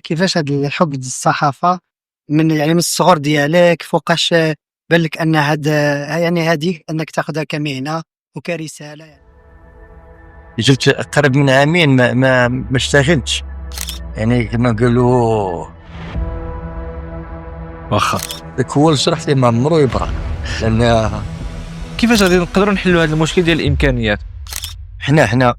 كيفاش هاد الحب للصحافة من الصغر ديالك فوقاش بان لك ان هذه انك تاخذها كمهنة وكرسالة جبت قرب من عامين ما اشتغلتش، يعني كما نقولوا واخا داك هو اللي شرح لي ما عمرو يبرا. لان كيفاش غادي نقدروا نحلوا هذا المشكل ديال الامكانيات؟ حنا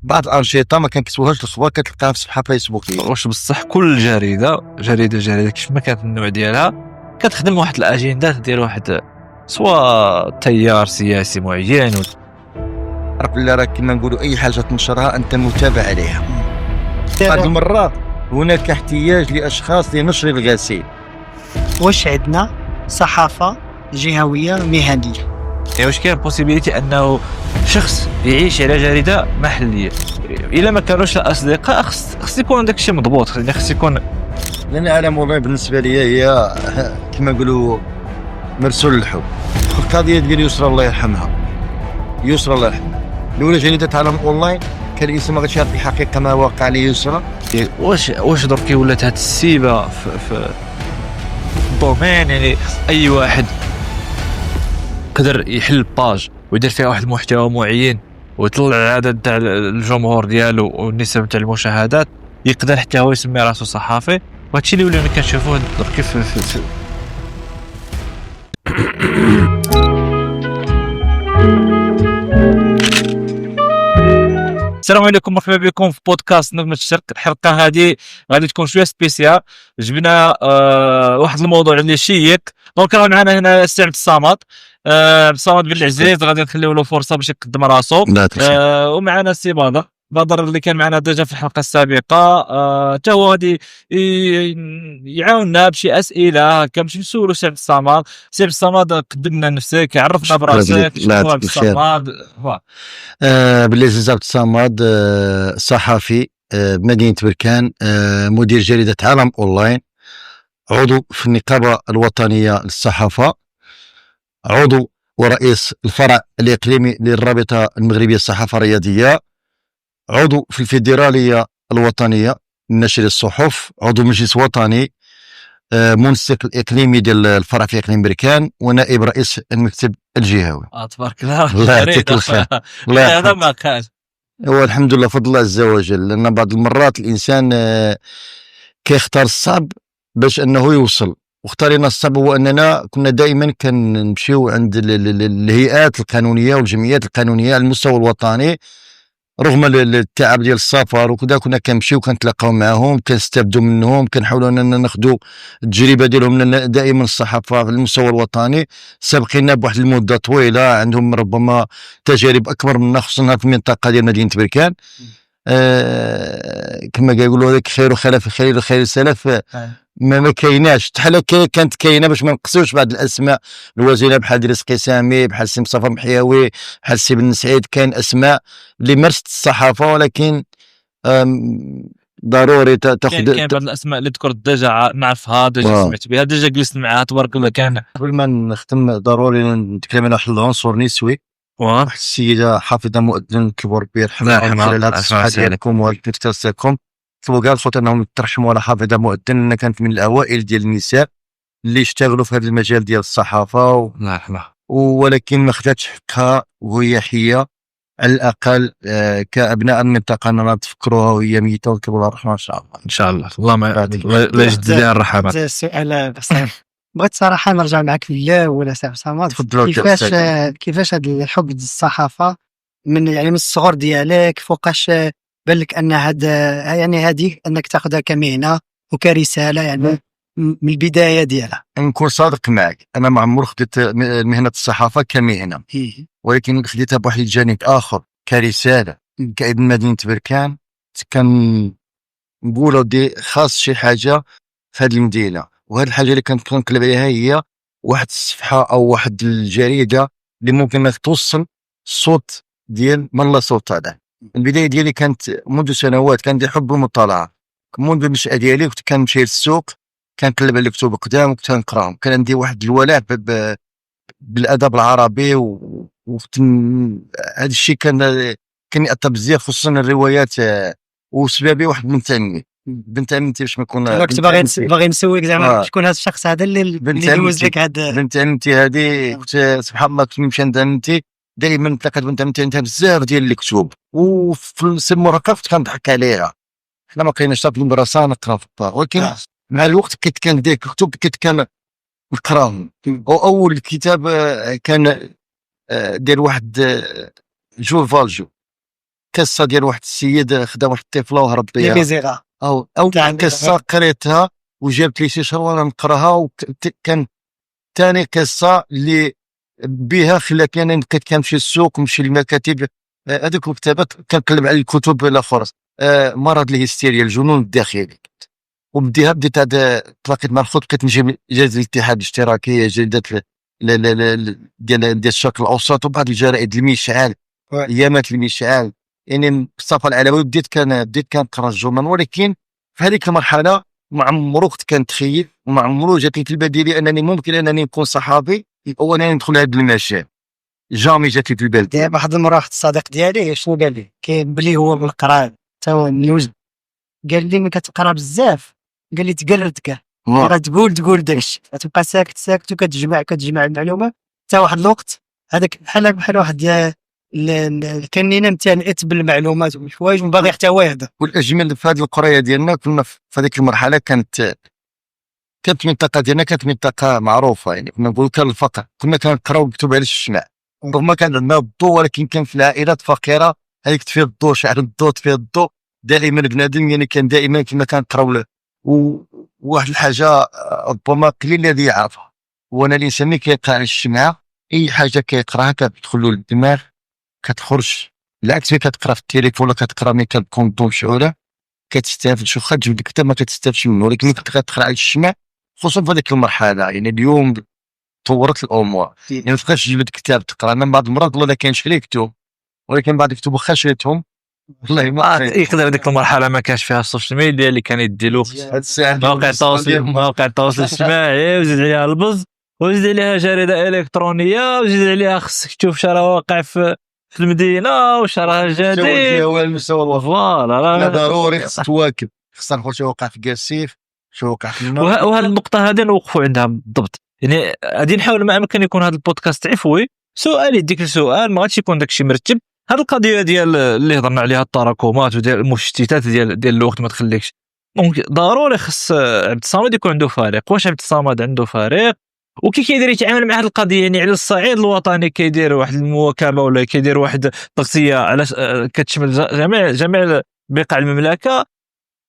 بعض الانشطه ما كنكتبوهاش الخبر كتلقاها في صفحه فيسبوكيه. واش بصح كل جريده كيف ما كانت النوع ديالها كتخدم واحد الاجندات ديال واحد سواء تيار سياسي معين عرف لا راه كما نقولوا اي حاجه تنشرها انت متابع عليها. بعض المرات هناك احتياج لاشخاص لنشر الغسيل. واش عندنا صحافة جهوية مهنية؟ يعني واش كاين بوسيبيليتي انه شخص يعيش على جريده محليه الا ما كانوش الاصدقاء؟ خص يكون داك الشيء مضبوط، خص يكون. لان عالم اونلاين بالنسبه لي هي كما نقولوا مرسول الحب. القضيه ديال يسرى الله يرحمها، يسرى الله يرحمها الاولى جريده عالم اونلاين كان الانسان ما غاديش يعرف الحقيقه ما واقع ليسرى. واش دركي ولات هاد السيبه في الدومين، يعني اي واحد قدر يحل باج ويدير فيها واحد المحتوى معين ويطلع العدد تاع الجمهور ديالو والنسب تاع المشاهدات، يقدر حتى هو يسمي راسو صحافي. وهادشي اللي ولينا كنشوفوه درك في السلام عليكم، مرحبا بكم في بودكاست نجمة الشرق. الحلقة هذه غادي تكون شوية سبيسيال، جبنا واحد الموضوع اللي شيق. دونك راه معنا هنا السي عبد الصمد، الصمد بن العزيز، غادي نخليو له فرصة باش يقدم راسو. ومعنا السي بدر اللي كان معنا ديجا في الحلقة السابقة، حتى هو غادي يعاوننا بشي أسئلة هكا باش نسولو السي عبد الصمد. السي عبد الصمد قدم لنا نفسك، عرفنا براسك، شنو هو عبد الصمد. بالعزيز عبد الصمد، صحفي بمدينة بركان، مدير جريدة عالم أونلاين، عضو في النقابة الوطنية للصحافة، عضو ورئيس الفرع الإقليمي للرابطة المغربية للصحافة الرياضية، عضو في الفيدرالية الوطنية لنشر الصحف، عضو مجلس وطني، منسق الإقليمي ديال الفرع في إقليم بركان، ونائب رئيس المكتب الجهوي. تبارك الله، الله يعطيك الخير. هذا ما كان هو الحمد لله فضل الله عز وجل، لأن بعض المرات الإنسان كيختار الصعب باش أنه يوصل، واختارنا الصعب هو أننا كنا دائما كنمشيو عند الهيئات القانونية والجمعيات القانونية على المستوى الوطني، رغم التعب ديال السفر وكذا كنا كنمشيو كنتلاقاو معهم، كنستافدوا منهم، كنحاولوا اننا ناخذوا التجربه ديالهم دائما الصحافه على المستوى الوطني سابقينا بواحد المده طويله، عندهم ربما تجارب اكبر منا، خصوصا في المنطقه ديال مدينه بركان. كما كيقولوا هذاك خير وخلف خير وخير سلف ما كايناش، حتى كانت كاينه باش ما نقصوش بعض الاسماء الوزيره بحال رزقي سامي، بحال سي مصطفى محياوي، بحال سي بن سعيد. كاين اسماء اللي مارست الصحافه، ولكن ضروري تاخذ. كاين بعض الاسماء اللي ذكرت ديجا نعرفها، ديجا سمعت بها، ديجا جلست معها، تبارك الله. كان قبل ما نختم ضروري نتكلم على واحد العنصر نسوي، واحد السيده حافظه مؤذن كبر بيرحمها خلال هذه الصفحه ديالكم والبودكاستكم، طلبوا قال صوت انهم ترحموا على حافظه مؤذن، لان كانت من الاوائل ديال النساء اللي اشتغلوا في هذا المجال ديال الصحافه الله يرحمها، ولكن ما خداتش حقها، وهي حيه على الاقل. كابناء المنطقه اننا نتفكروها وهي ميته وكبر الرحمه ان شاء الله. ان شاء الله. الله يجدد لها الرحمات. السؤال بغيت صراحه نرجع معك لله ولا سي صمد، كيفاش هذا الحب للصحافه من الصغر ديالك فوقاش بان لك ان هذه انك تاخذها كمهنه وكرساله من البدايه ديالها؟ نكون صادق معك، انا ما عمري خديت مهنه الصحافه كمهنه، ولكن خديتها بواحد الجانب اخر كرساله. كابن مدينه بركان كان نقولوا دي خاص شي حاجه في هذه المدينه، وهذه الحاجه اللي كنت كنقلب عليها هي واحد الصفحه او واحد الجريده اللي ممكن انك توصل الصوت ديال من لا صوت له. البدايه ديالي كانت منذ سنوات، كان عندي حب المطالعه منذ النشأة ديالي. كنت كنمشي للسوق كنقلب على الكتب قدام وكنت نقراهم، كان عندي واحد الولاء بالادب العربي، هذا الشيء كان يأثر بزاف، خصوصا الروايات، وسببي واحد من تاني بنت عمتي باش ما يكون انا كنت باغي نسولك زعما شكون هذا الشخص هذا اللي دوز لك هذا. بنت عمتي هذه كنت سبحان الله كنت نمشي عند عمتي دائما تلاقيت بنت عمتي عندها بزاف ديال الكتب وفي السن المراهقه كنت كنضحك عليها. حنا ما كايناش في المدرسه نقرا في الدار ولكن مع الوقت كان ديك الكتب كان نقراهم. اول كتاب كان ديال واحد جول فالجو قصه ديال واحد السيد خدا واحد الطفله وهرب بها ميزيرا او قصه قريتها وجابت لي شي شروه نقراها. وكان ثاني قصه اللي بها خلاتني انا بقيت كنمشي السوق نمشي للمكاتب هذوك المكتبات كنقلب على الكتب الاخرى. مرض الهستيريا الجنون الداخلي بديت هذا تلاقيت مع الخوت بقيت نجيب جريده الاتحاد الاشتراكي جريده ديال الشرق الاوسط وبعض الجرائد المشعل ايامات المشعل يعني الصفحه العلوي بديت كنقرا الجورنال. ولكن في هذيك المرحله ما عمرو كنت كنتخيل وما عمرو جات لي الكلمه ديالي انني ممكن انني نكون صحافي او انني ندخل هذا المجال. جامي جات لي في البال. دابا واحد المره واحد الصديق ديالي شنو قال لي كاين بلي هو من القراء حتى هو نيوز قال لي ملي كتقرا بزاف قال لي تقرد كاع غتقول داكشي غتبقى ساكت وكتجمع المعلومات حتى واحد الوقت هذاك بحال واحد كاننا متنئت بالمعلومات والحوايج وباغي حتى هو يهضر. والاجمل في هذه القريه ديالنا كنا في هذيك المرحله كانت منطقه ديالنا كانت منطقه معروفه يعني كنا نقولوا كان الفقر كنا كنقراو مكتوب على الشمع رغم كان عندنا الضوء ولكن كان في العائلات فقيره هذيك تفيض الضوء شعل الضوء تفيض الضوء دائما بنادم يعني كان دائما كنا كنقراو وواحد الحاجه ربما قليل الذي يعرفها وانا الانسان اللي كيقرا على الشمعه اي حاجه كيقراها كتدخل له للدماغ كتخرج. بالعكس ملي كتقرا في التليفون ولا كتقرا ملي كتكون الضوء مشعوله كتستافد شو خرج بدك حتى ما كتستافدش منه. ولكن ملي كتقرا على الشمع خصوصا في هذيك المرحله يعني اليوم طورت الامور يعني ما تبقاش تجيب لك كتاب تقرا. انا بعض المرات والله كاين شري كتب ولكن بعض الكتب واخا شريتهم والله ما يقدر ديك المرحله ما كانش فيها السوشيال ميديا اللي كان يديلو مواقع التواصل الاجتماعي وزيد عليها البز وزيد عليها جريده الكترونيه وزيد عليها خصك تشوف شرا واقع في المدينه وشرا جديد فوالا ضروري خصك تواكب خصنا نقول شنو وقع في كاسيف شنو وقع في النار. وهذه النقطه هذه نوقفوا عندها بالضبط يعني غادي نحاول ما امكن يكون هذا البودكاست عفوي سؤال يديك السؤال ما غاديش يكون داكشي مرتب. هذه القضيه ديال اللي هضرنا عليها التراكمات وديال المشتتات ديال الوقت ما تخليكش دونك ضروري خص عبد الصمد يكون عنده فريق. واش عبد الصمد عنده فريق وكي كيدير يتعامل مع هذه القضيه يعني على الصعيد الوطني كيدير واحد المواكبه ولا كيدير واحد التغطيه على كتشمل جميع بقاع المملكه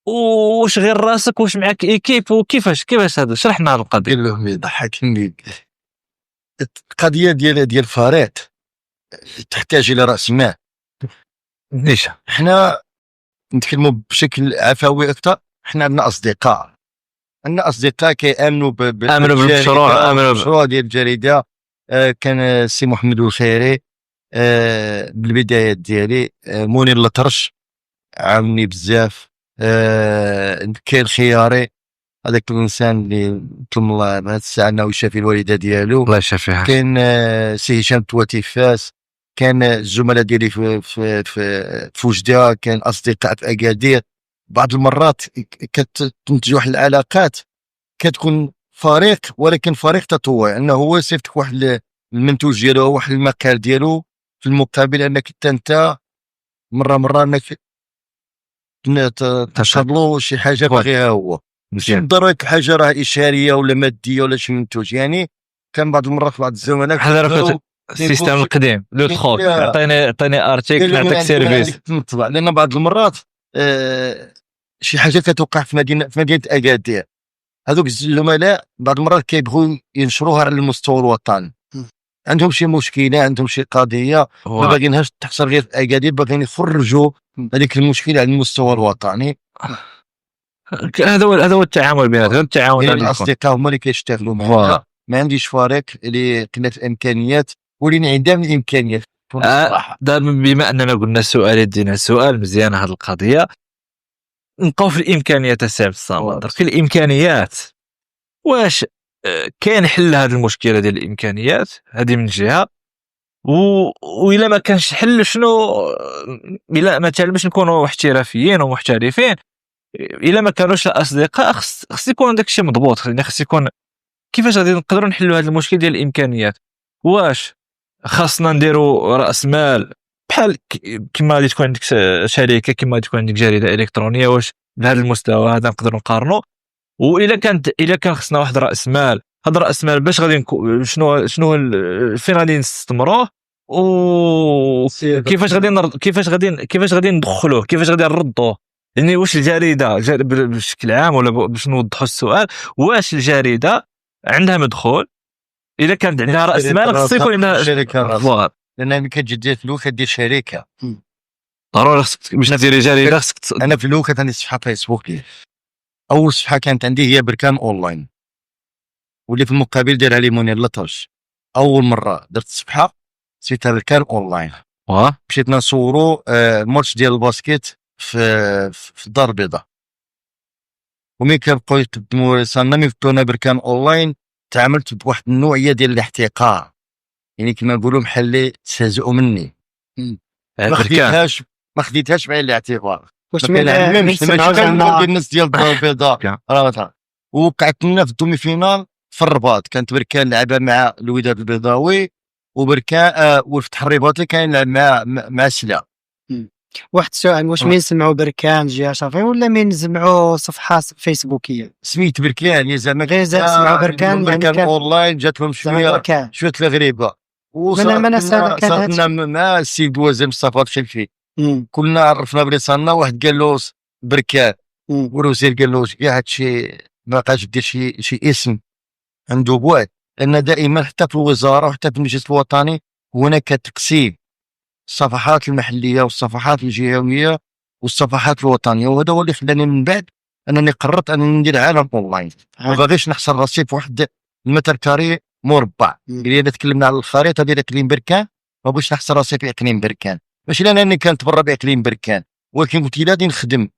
واش غير راسك واش معك ايكيب وكيفاش هذا شرح لنا هذه القضيه. لهم يضحكني القضيه ديال الفريق تحتاج الى راس مال. نيشا احنا نتكلموا بشكل عفوي اكثر. احنا عندنا اصدقاء كيامنوا بالمشروع ديال الجريده. كان السي محمد الخيري بالبدايات ديالي منير الطرش عاوني بزاف. كاين الخياري هذاك الانسان اللي نطلب الله بهذه الساعه انه يشافي الوالده ديالو الله يشافيها. كاين سي هشام تواتيفاس كان الزملاء ديالي في وجده كان اصدقاء في اكادير. بعض المرات كتنتج واحد العلاقات كتكون فريق ولكن فريق تطوعي انه هو يصيفط واحد المنتوج ديالو واحد المقال ديالو في المقابل انك انت مره انك تشرلو شي حاجه بغيها هو ماشي ضروري حاجه راه اشاريه ولا ماديه ولا شي منتوج. يعني كان بعض المرات بعض الزملاء حضروا السيستم القديم لو تخوك عطيني ارتيكل نعطيك سيرفيس لان بعض المرات شي حاجه كتوقع في مدينه اكادير هذوك الزملاء بعض المرات كيبغوا ينشروها على المستوى الوطني عندهم شي مشكله عندهم شي قضيه ما باغينهاش تحصل غير في اكادير باغيين يخرجوا هذيك المشكله على المستوى الوطني. هذا هو التعامل بيناتهم التعاون الاصدقاء هما اللي كيشتغلوا معنا. ما عنديش فريق اللي قله الامكانيات والانعدام الامكانيات بما اننا قلنا السؤال يدينا سؤال مزيان هذه القضيه نبقاو في الامكانيات السي عبد الصمد. في الامكانيات واش كاين حل هذه المشكله ديال الامكانيات هذه من جهه وإلا ما كانش حل شنو الا مثلا باش نكونوا احترافيين ومحترفين الا ما كانوش الاصدقاء خص يكون داك الشيء مضبوط. خص يكون كيفاش غادي نقدروا نحلوا هذا المشكل ديال الامكانيات. واش خاصنا نديروا راس مال بحال كما غادي تكون عندك شركه، كما غادي تكون عندك جريده الكترونيه، واش بهذا المستوى هذا نقدروا نقارنوا؟ والا كان خصنا واحد راس مال، هذا الراس مال باش غادي شنو فين غادي نستثمروه، كيفاش غادي ندخلوه، كيفاش غادي نردوه. يعني واش الجريده بشكل عام، ولا باش نوضحوا السؤال، واش الجريده عندها مدخول؟ اذا كانت عندها راس مال خص يكون عندها شركه، لان ملي كتجي فلوس كدير شركه ضروري. خصك باش ديري جريده خصك. انا في الاول كانت عندي صفحه فيسبوك، اول صفحه كانت عندي هي بركان اونلاين، واللي في المقابل دارها لي منير لطرش. اول مره درت صفحه سميتها بركان اونلاين، مشيت نصوروا الماتش ديال الباسكيت في الدار البيضاء. ومين كنبقاو يقدموا رسالنا من فتونا بركان اونلاين، تعاملت بواحد النوعيه ديال الاحتقار، يعني كما نقولوا بحال اللي تستهزئوا مني. ما خديتهاش بعين الاعتبار. واش من الناس ديال الدار البيضاء وقعت لنا في الدومي فينال في الرباط. كانت بركان لعبه مع الوداد البيضاوي، وبركان وفتح الرباط اللي كان يلعب مع سلا. واحد السؤال، واش مين سمعوا بركان جهه شافعي ولا مين سمعوا صفحه فيسبوكيه؟ سميت بركان، يا زعما غير سمعوا بركان يعني كان اونلاين، جاتهم شويه الغريبه. وصلنا مع السيد وزير مصطفى الخلفي، كلنا عرفنا برسالنا. واحد قال له بركان، والوزير قال له كاع هادشي ما بقاش دير شي اسم عنده بواد، لان دائما حتى في الوزاره وحتى في المجلس الوطني هناك تقسيم الصفحات المحليه والصفحات الجهويه والصفحات الوطنيه. وهذا هو اللي خلاني من بعد انني قررت انني ندير عالم اونلاين. ما باغيش نحصر راسي في واحد المتر كاري مربع. الا تكلمنا على الخريطه ديال اقليم بركان، ما بغيتش نحصر راسي في اقليم بركان، ماشي لانني كنتبرع باقليم بركان، ولكن قلت غادي نخدم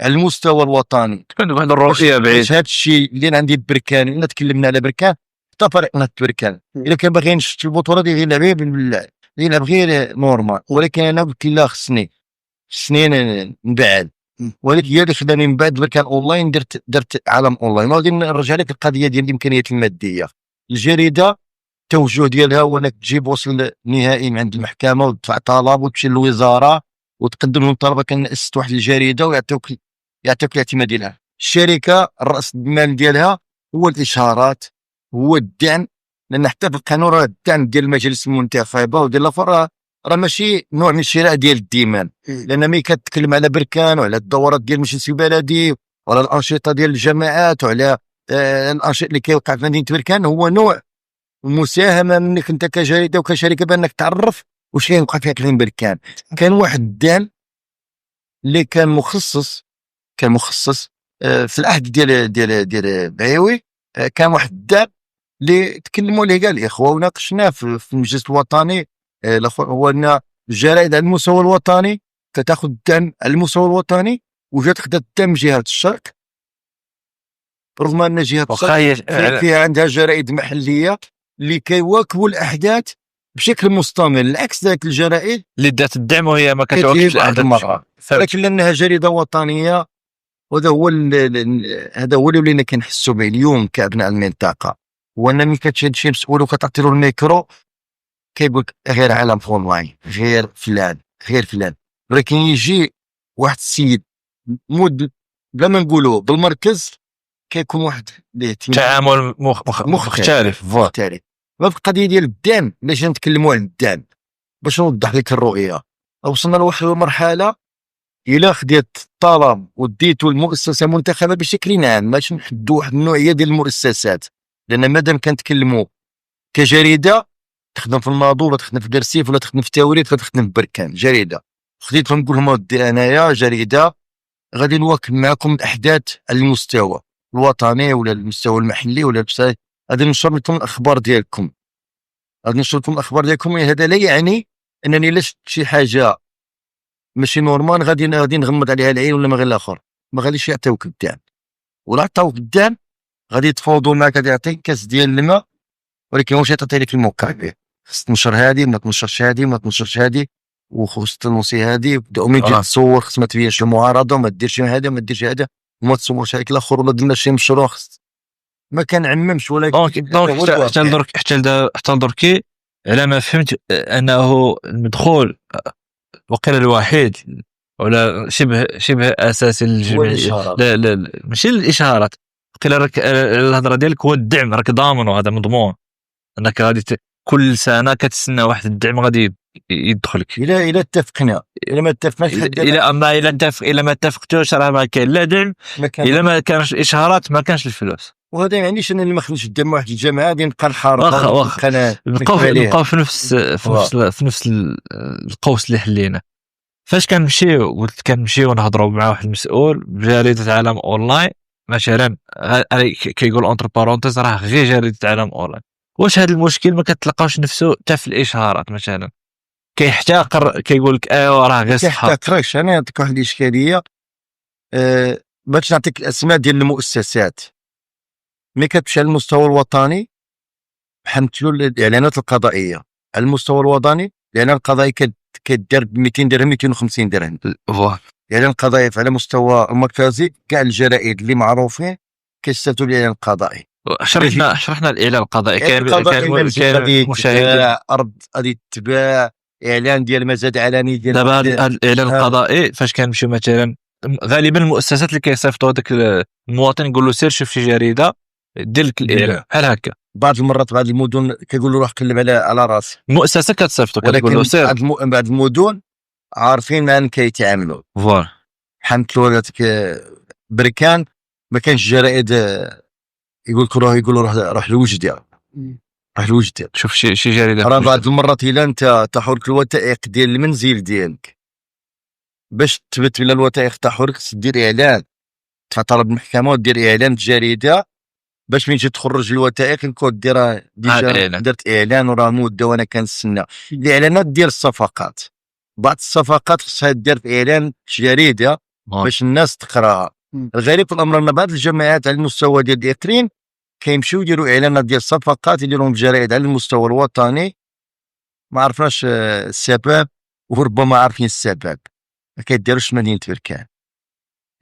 على المستوى الوطني. كان واحد الرؤيه بعيد. هذا الشيء اللي عندي بركان، الا تكلمنا على بركان حتى فريقنا بركان، الا كان باغي نشتي البطوله ديال يلعب بالله يلعب غير نورمال. ولكن انا قلت لا، خصني نبعد. ولكن هي اللي خلاني من بعد بركان اونلاين درت عالم اونلاين. غادي نرجع لك القضيه ديال الامكانيات الماديه. الجريده التوجه ديالها هو انك تجيب وصل نهائي من عند المحكمه وتدفع طلب وتمشي للوزاره وتقدم لهم طلبه كنأسست واحد الجريده ويعطيوك الاعتماد ديالها. الشركه الراس المال ديالها هو الاشهارات، هو الدعم، لان حتى في القانون راه الدعم ديال المجالس المنتخبه وديال الاخرى راه ماشي نوع من الشراء ديال الديمان. لان ملي كتكلم على بركان وعلى الدورات ديال المجلس البلدي وعلى الانشطه ديال الجماعات وعلى الانشطه اللي كيوقع في مدينه بركان، هو نوع المساهمه منك انت كجريده وكشركه بانك تعرف واش كيوقع في اقليم بركان. كان واحد الدعم اللي كان مخصص في العهد ديال بعيوي. كان واحد الدعم اللي تكلموا عليه كاع الاخوه وناقشناه في المجلس الوطني. هو ان الجرائد على المستوى الوطني كتاخذ الدعم على المستوى الوطني، وجات خدات الدعم جهه الشرق، رغم ان جهه الشرق فيها عندها جرائد محليه اللي كيواكبوا الاحداث بشكل مستمر، العكس ذاك الجرائد اللي دات الدعم وهي ما كتواكبش الاحداث. ولكن لانها جريده وطنيه، وهذا هو اللي ولينا كنحسوا به اليوم كابناء المنطقه. هو ان ملي كتشد شي مسؤول وكتعطي له الميكرو كيقول غير عالم اونلاين، غير فلان. ولكن يجي واحد السيد بلا ما نقولوا بالمركز، كيكون واحد تعامل مختلف. ما في القضيه ديال الدعم. باش نتكلموا عن الدعم باش نوضح لك الرؤيه، وصلنا لواحد المرحله الا خديت الطلب وديتو المؤسسه منتخبه بشكل عام، ماشي نحدوا واحد النوعيه ديال المؤسسات. لان مادام كنتكلموا كجريده تخدم في الماضو ولا تخدم في درسيف ولا تخدم في توريد ولا تخدم في بركان، جريده خديت لهم نقول لهم ودي انايا جريده غادي نواكب معكم الاحداث على المستوى الوطني ولا المستوى المحلي ولا غادي ننشر لكم الاخبار ديالكم. هذا لا يعني انني لا شفت شي حاجه ماشي نورمال غادي نغمض عليها العين ولا ما غير الاخر. ما غاديش يعطيوك الدعم، ولا عطاوك الدعم غادي يتفاوضوا معك، غادي يعطيك كاس ديال الماء، ولكن واش يعطي لك المقابل؟ خص تنشر هذه، ما تنشرش هذه، وخص تنوصي هذه، ومن تجي تصور خص ما تبينش المعارضه، وما ديرش هذا وما ديرش هذا. وما تصورش هيك الاخر ولا درنا شي مشروع ما كنعممش ولكن دونك حتى دركي على ما فهمت انه المدخول وقيل الوحيد ولا شبه اساسي لا ماشي الاشهارات، قيل راك الهضره ديالك هو الدعم، راك ضامن وهذا مضمون انك غادي كل سنه كتسنى واحد الدعم غادي يدخلك. الى اتفقنا، الى ما اتفقناش الى ما اتفقتوش راه ما كاين لا دعم، الى ما كانش الاشهارات ما كانش الفلوس. وهذا يعنيش انني ما خدمتش قدام واحد الجماعه غادي نبقى نحارب نبقاو في نفس القوس اللي حلينا. فاش كنمشيو قلت كنمشيو ونهضروا مع واحد المسؤول بجريده عالم اونلاين مثلا، كيقول اونتر بارونتيز راه غير جريده عالم اونلاين، واش هذا المشكل ما كتلقاوش نفسه حتى في الاشهارات مثلا كيحتقر، كيقول لك ايوا راه غير صحه. كيحتقرش. انا عندك واحد الاشكاليه باش نعطيك الاسماء ديال المؤسسات ملي كتمشي على المستوى الوطني حملتلو الاعلانات القضائيه. على المستوى الوطني الاعلان القضائي كدار ب 200 درهم 250 درهم. الاعلان القضائي على مستوى المركزي كاع الجرائد اللي معروفين كيستافدوا الاعلان القضائي. شرحنا الاعلان القضائي كان مشاهد ارض غادي تباع، اعلان ديال مزاد علني ديال دابا الاعلان القضائي فاش كنمشيو مثلا غالبا المؤسسات اللي كيصيفطوا هذاك المواطن يقول له سير شوف شي جريده دير لك الاعلان بحال هكا. بعض المرات بعض المدن كيقول له روح قلب على راسك، المؤسسه كتصيفطو كتقول له سير. بعض المدن عارفين ما كيتعاملوا فوالا حملت له هذاك بركان ما كانش جرائد يقول روح لوجدي، روح لوجدي شوف شي جريده. راه بعض المرات الا انت تحرك الوثائق ديال المنزل ديالك باش تثبت بلا الوثائق تحرك دير اعلان، طلب المحكمه ودير اعلان في الجريده باش من تجي تخرج الوثائق الكود ديرها ديجا درت اعلان وراه مده وانا كنستنى. الاعلانات ديال الصفقات، بعض الصفقات خصها دير في اعلان في جريده باش الناس تقراها. الغريب في الامر ان بعض الجماعات على المستوى ديال الاقليم كيمشيو يديروا اعلانات ديال الصفقات يديروهم في جرائد على المستوى الوطني، ما عرفناش السبب وربما عارفين السبب ما كيديروش مدينه بركان.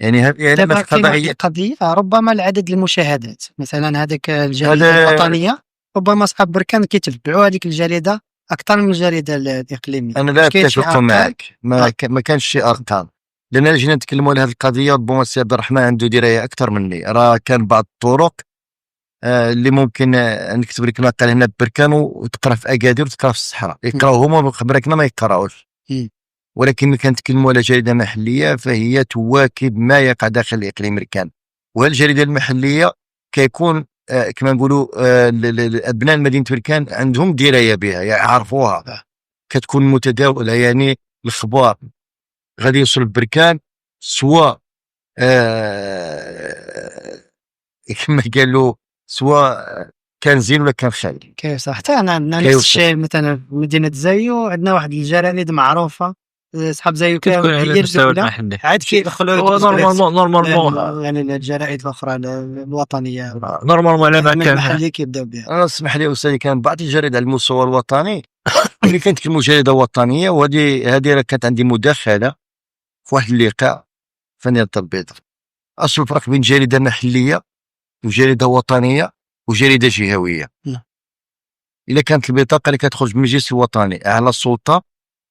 يعني هذه الاعلانات القضائيه قضيه ربما العدد المشاهدات مثلا هذيك الجريده الوطنيه ربما اصحاب بركان كيتبعوا هذيك الجريده اكثر من الجريده الاقليميه. انا لا اتفق معك، ما كانش شي ارقام، لان جينا نتكلموا على هذه القضيه ربما السي عبد الرحمن عنده درايه اكثر مني. راه كان بعض الطرق اللي ممكن نكتب لك مقال هنا ببركان وتقرا في اكادير وتقرا في الصحراء، يقراو هما بركان ما يقراوش. ولكن كنتكلموا على جريده محليه فهي تواكب ما يقع داخل الاقليم بركان. وهالجريده المحليه كيكون كما نقولوا ابناء مدينه بركان عندهم درايه بها، يعرفوها، كتكون متداوله. يعني الخبار غادي يوصل لبركان سواء كما قالوا سواء كان زين ولا كان خايب. كيف صح. حتى انا عندنا نفس الشيء مثلا في مدينه زايو عندنا واحد الجرائد معروفه صحاب زايو عاد كيدخلوا نورمالمون يعني الجرائد الاخرى الوطنيه نورمالمون على ما كان المحلي كيبداو بها. انا اسمح لي استاذي كان بعض الجرائد على المستوى الوطني اللي كانت كجريده وطنيه، وهذه راه كانت عندي مداخله في واحد اللقاء فنية البيضاء. اصل الفرق بين جريده محليه وجريده وطنيه وجريده جهويه. الا كانت البطاقه اللي كتخرج من المجلس الوطني اعلى السلطه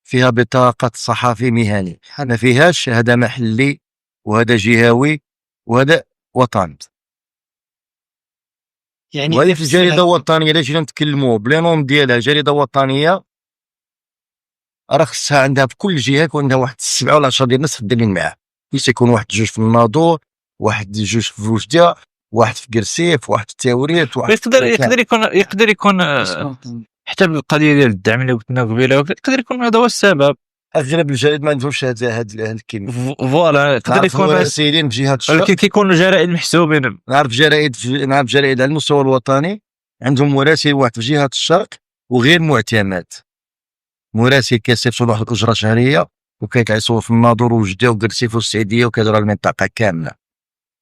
فيها بطاقه صحفي مهني، ما فيهاش هذا محلي وهذا جهوي وهذا وطني. يعني وهذه في الجريده الوطنيه الا جينا نتكلموا بلي نوم ديالها جريده وطنيه راه خصها عندها في كل جهه يكون عندها واحد 7 ولا 10 ديال الناس خدامين معاه، يكون واحد جوج في الناظور، واحد جوج في وجده، واحد في قرسيف، واحد في التوريت، واحد يقدر يكون حتى القضيه ديال الدعم اللي قلنا قبيله يقدر يكون هذا هو السبب. اغلب الجرائد ما عندهمش هذا الكلمه. فوالا يقدر يكون سيرين بجهه الشر، ولكن كيكونوا جرائد محسوبين. نعرف جرائد على المستوى الوطني عندهم مراسل واحد في جهه الشرق وغير معتمد، مراسل كيصيفطوا واحد الاجره شهريه وكيصور في الناظور وجده وقرسيف والسعيديه وكيدير المنطقه كامله،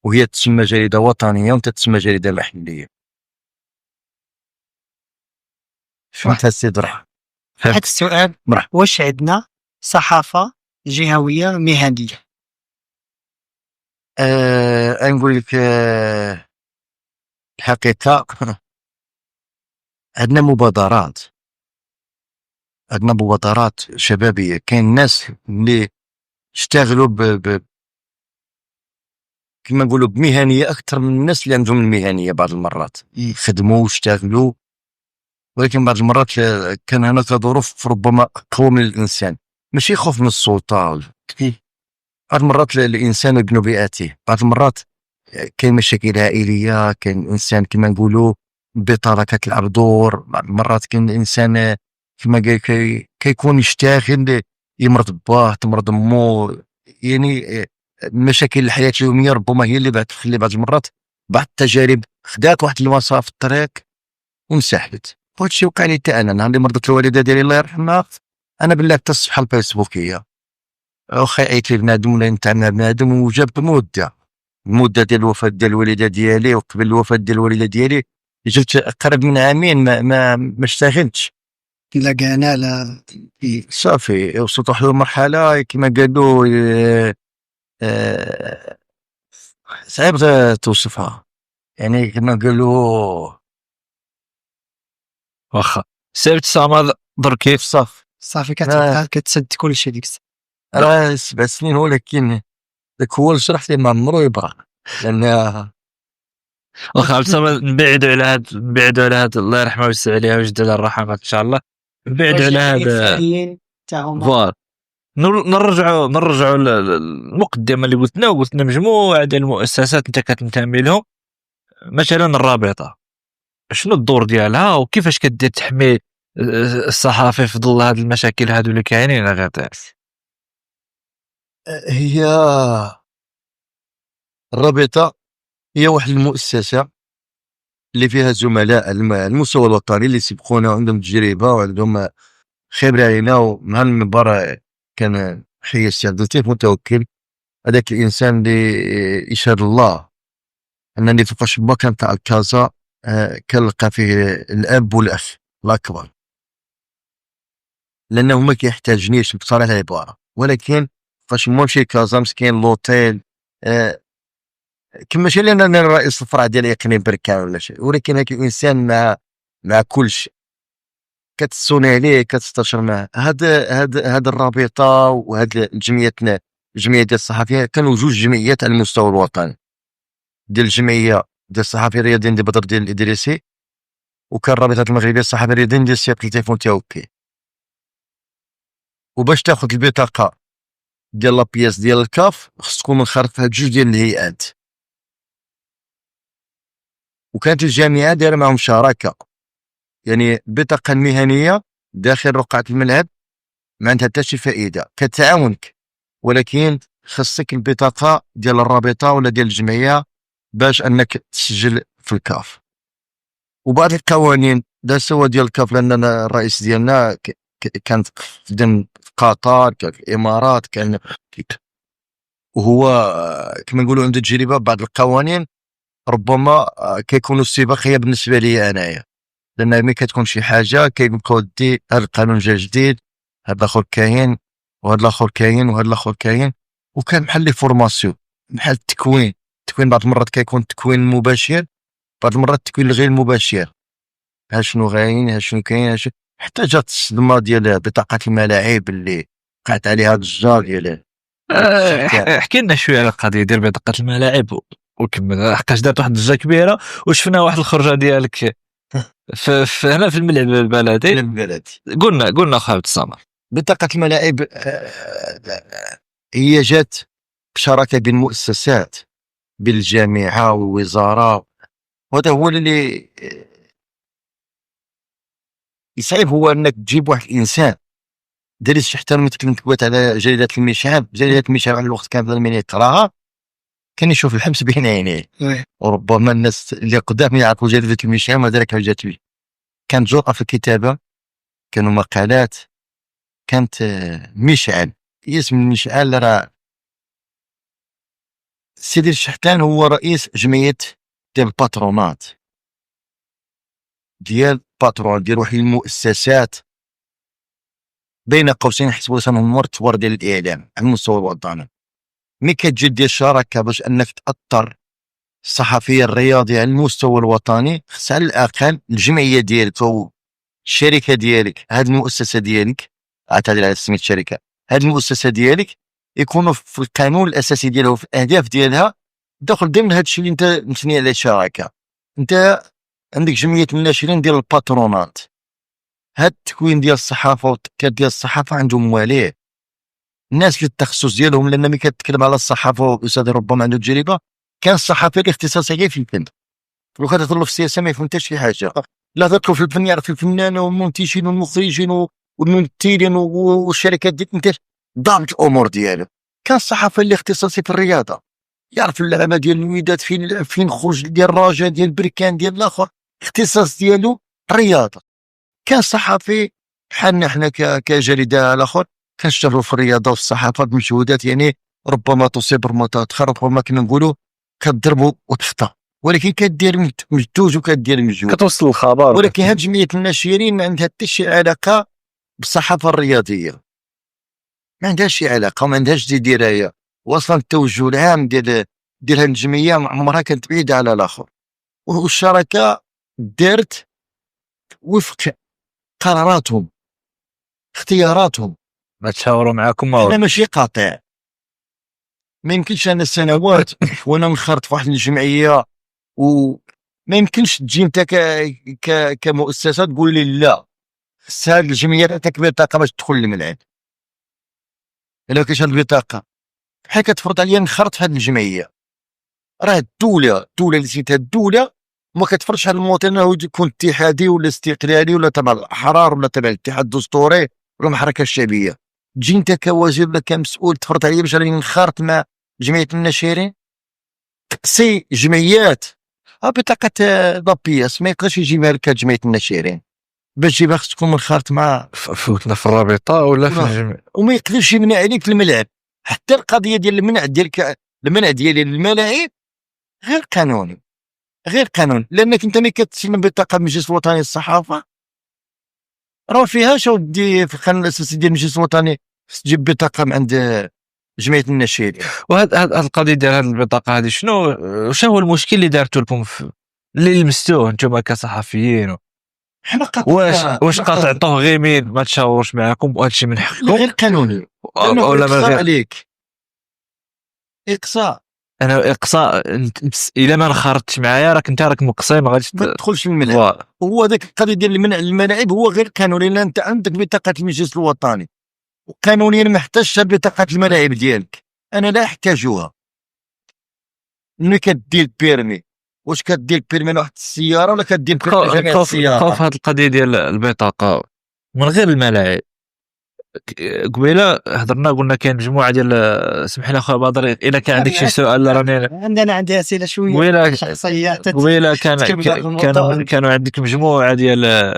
وهي تسمى جريده وطنيه وانت تسمى جريده محليه. فهمت السيد رح هذا السؤال واش عندنا صحافه جهويه مهنيه؟ نقول لك الحقيقة عندنا مبادرات شبابية. كاين ناس اللي اشتغلوا كما نقولوا بمهنية أكثر من الناس اللي عندهم المهنية. بعض المرات يخدموا واشتغلوا، ولكن بعض المرات كان هناك ظروف ربما أقوى من الإنسان. ماشي خوف من السلطة، بعض المرات الإنسان ابن بيئته. بعض المرات كاين مشاكل عائلية، كاين الإنسان كما نقولوا البطالة كتلعب دور. بعض المرات كاين الإنسان كما قال كيكون يشتغل، يمرض باه، تمرض امو. يعني مشاكل الحياة اليومية ربما هي اللي تخلي بعض المرات بعض التجارب خدات واحد المسار في الطريق وانسحبت. وهذا الشيء وقع لي حتى انا. نهار اللي مرضت الوالده ديالي الله يرحمها، انا بالله حتى الصفحه الفيسبوكيه واخا عيط لي بنادم ولا نتعامل بنادم، وجاب المده ديال الوفاه ديال الوالده ديالي. وقبل الوفاه ديال الوالده ديالي جبت قرب من عامين ما اشتغلتش. لا كانا لا صافي وصلت واحد المرحله كما قالوا صعيب توصفها. يعني كما قالوا واخا سير ابتسام دركي صافي كتبقى كتسد كل شيء ديك الساعه. راه 7 سنين، ولكن ذاك هو اللي شرح لي ما عمرو يبغى. لان واخا ابتسام نبعدوا على هاد الله يرحمه ويوسع عليها ويجدد الرحمات ان شاء الله. نبعدوا على هذا فوالا. نرجعوا للمقدمه اللي قلنا مجموعه ديال المؤسسات انت كتنتمي لهم. مثلا الرابطه، شنو الدور ديالها وكيفاش كدير تحمي الصحافي في ظل هذه المشاكل هادو اللي كاينين غير هي الرابطه هي واحد المؤسسه اللي فيها زملاء المستوى الوطني اللي سبقونا وعندهم تجربه وعندهم خبره علينا. ونهار المنبر كان حي السي لطيف متوكل، هذاك الانسان اللي يشهد الله انني فوق الشباك تاع الكازا كنلقى فيه الاب والاخ الاكبر، لانه ما كيحتاجنيش بصراحه العباره. ولكن فاش نمشي كازا مسكين لوطيل كما ماشي لان انا رئيس الفرع ديالي يقني بركان ولا شيء، ولكن هاك الانسان مع كل شيء كتسوني عليه كتستشر معاه. هاد الرابطه وهاد الجمعيه ديال الصحفيين كانوا جوج جمعيات على المستوى الوطني. ديال الجمعيه ديال الصحفيين الرياضيين ديال بدر ديال الادريسي، وكان رابطه المغربيه الصحفيين الرياضيين ديال السي لطيف متوكل. وباش تاخذ البطاقه ديال لابياس ديال الكاف خص تكون منخرط في هاد جوج ديال الهيئات. وكانت الجامعه دايره معهم شراكه، يعني البطاقه المهنيه داخل رقعه الملعب ما عندها حتى شي فائده، كتعاونك، ولكن خصك البطاقه ديال الرابطه ولا ديال الجمعيه باش انك تسجل في الكاف. وبعض القوانين دازوا ديال الكاف، لان الرئيس ديالنا كانت خدم في قطر، كان في الامارات، كان وهو كما نقولوا عنده تجربه. بعض القوانين ربما كيكونوا استباقيه بالنسبه لي انايا، لان ملي كتكون شي حاجه كيبقاو دي هذا القانون جا جديد، هذا الاخر كاين، وهذا الاخر كاين، وهذا الاخر كاين. وكان بحال لي فورماسيون، بحال التكوين بعض المرات كيكون تكوين مباشر، بعض المرات التكوين غير مباشر. ها شنو غاين، ها شنو كاين، حتى جات الصدمه ديال بطاقه الملاعب اللي وقعت عليها الضجه ديال احكي لنا شويه على القضيه ديال بطاقه الملاعب وكمل، حقاش دارت واحد الضجه كبيره وشفنا واحد الخرجه ديالك في هنا في الملعب البلدي. قلنا اخا ابتسام. بطاقه الملاعب هي جات بشراكه بين المؤسسات، بالجامعه والوزاره. وهذا هو اللي يصعب، هو انك تجيب واحد الانسان داري شي حتى ملي كنت على جريده المشعب على الوقت كان بدل من يقراها كان يشوف الحبس بين عينيه. وربما الناس اللي قدام يعرفوا جريده المشعب ما ذلك جات لي. كانت جرأة في الكتابه، كانوا مقالات، كانت مشعل. اسم المشعل راه سيدي الشحتان هو رئيس جمعيه ديال الباترونات ديال واحد المؤسسات بين قوسين حسبوا لسانهم مرتور ديال الاعلام على المستوى الوطني. مي كتجي دير شراكه باش انك تاثر الصحفيه الرياضيه على المستوى الوطني، خص على الاقل الجمعيه ديالك او الشركه ديالك، هذه المؤسسه ديالك، اعتذر على سميت الشركه، هذه المؤسسه ديالك يكونوا في القانون الاساسي ديالها وفي الاهداف ديالها داخل ضمن هذا الشيء اللي انت متني عليه شراكه. انت عندك جمعيه الناشرين ديال الباترونات، هاد التكوين ديال الصحافه والتكاد ديال الصحافه عندهم مواليه، الناس اللي التخصص ديالهم، لان ملي كتكلم على الصحافه والاستاذ ربما عنده تجربه، كان الصحافي اللي اختصاصي غير في الفن، لو كتهضر في السياسه ما يفهم حتى شي حاجه، لا تدخل في الفن يعرف الفنان والمنتجين والمخرجين والممثلين والشركات ديال الانتاج ضابط الامور ديالو. كان الصحافي اللي اختصاصي في الرياضه، يعرف اللعبه ديال الوداد فين خرج، ديال الرجاء، ديال بركان، ديال الاخر، اختصاص ديالو الرياضه. كان صحفي بحالنا حنا كجريده الاخر كنشتغلوا في الرياضه والصحافه بمجهودات، يعني ربما تصيب ربما تخرب، ربما كنا نقولوا كتضربوا وتخطا، ولكن كدير مجهود وكدير مجهود كتوصل الخبر. ولكن هاد جمعيه الناشرين ما عندها حتى شي علاقه بالصحافه الرياضيه، ما عندهاش شي علاقه وما عندهاش درايه، واصلا التوجه العام ديال هاد الجمعيه عمرها كانت بعيده على الاخر، والشركه دارت وفق قراراتهم اختياراتهم. ما تشاوروا معاكم انا ماشي قاطع، ما يمكنش انا سنوات وانا منخرط في واحد الجمعيه، وما يمكنش تجي انت كمؤسسه تقول لي لا هاد الجمعيه تعطيك بطاقه باش تدخل الملعب. الا كاينش هاد البطاقه بحال كتفرض عليا نخرط في هاد الجمعيه، راه الدوله اللي سيتها الدوله ما كتفرضش على المواطن انه يكون اتحادي ولا استقلالي ولا تبع الاحرار ولا تبع الاتحاد الدستوري ولا الحركه الشعبيه. تجي انت كوزير ولا كمسؤول تفرض عليا باش راني نخرط مع جمعيه الناشرين. سي جمعيات بطاقه ضبيس ما يقدرش يجيبها لك جمعيه الناشرين، باش تجيبها خص تكون منخرط مع فوتنا في الرابطه ولا في الجمعيه، وما يقدرش يمنع عليك الملعب. حتى القضيه ديال المنع ديالك، المنع ديالي للملاعب غير قانوني، غير قانون، لانك انت ملي كتسلم بطاقه المجلس الوطني للصحافه راه فيهاش ودي في القانون الاساسي ديال المجلس الوطني تجيب بطاقه من عند جمعيه الناشرين. وهذا القضيه ديال هذه البطاقه هذه شنو هو المشكل اللي دارتو لكم اللي لمستوه انتم كصحفيين؟ حنا واش قاطعتوه غير مين ما تشاورش معكم وهذا الشيء من حقكم؟ غير قانوني ولا من غير عليك اقصاء. انا اقصاء الا ما انخرطتش معايا راك مقصي ما غاديش ما تدخلش الملعب. هو ذاك القضيه ديال المنع الملاعب هو غير قانوني، لان انت عندك بطاقه المجلس الوطني وقانونيا ما احتاجش بطاقه الملاعب ديالك، انا لا احتاجها. ملي كدير بيرمي، واش كدير بيرمي لواحد السياره ولا كدير بيرمي جميع السيارات؟ خوف هذه القضيه ديال البطاقه من غير الملاعب. قبيله هضرنا قلنا كاين مجموعه ديال، سمح لي اخويا بدر الا كان عندك شي سؤال راني عندي اسئله شويه شخصيه. قبيله كانوا عندك مجموعه ديال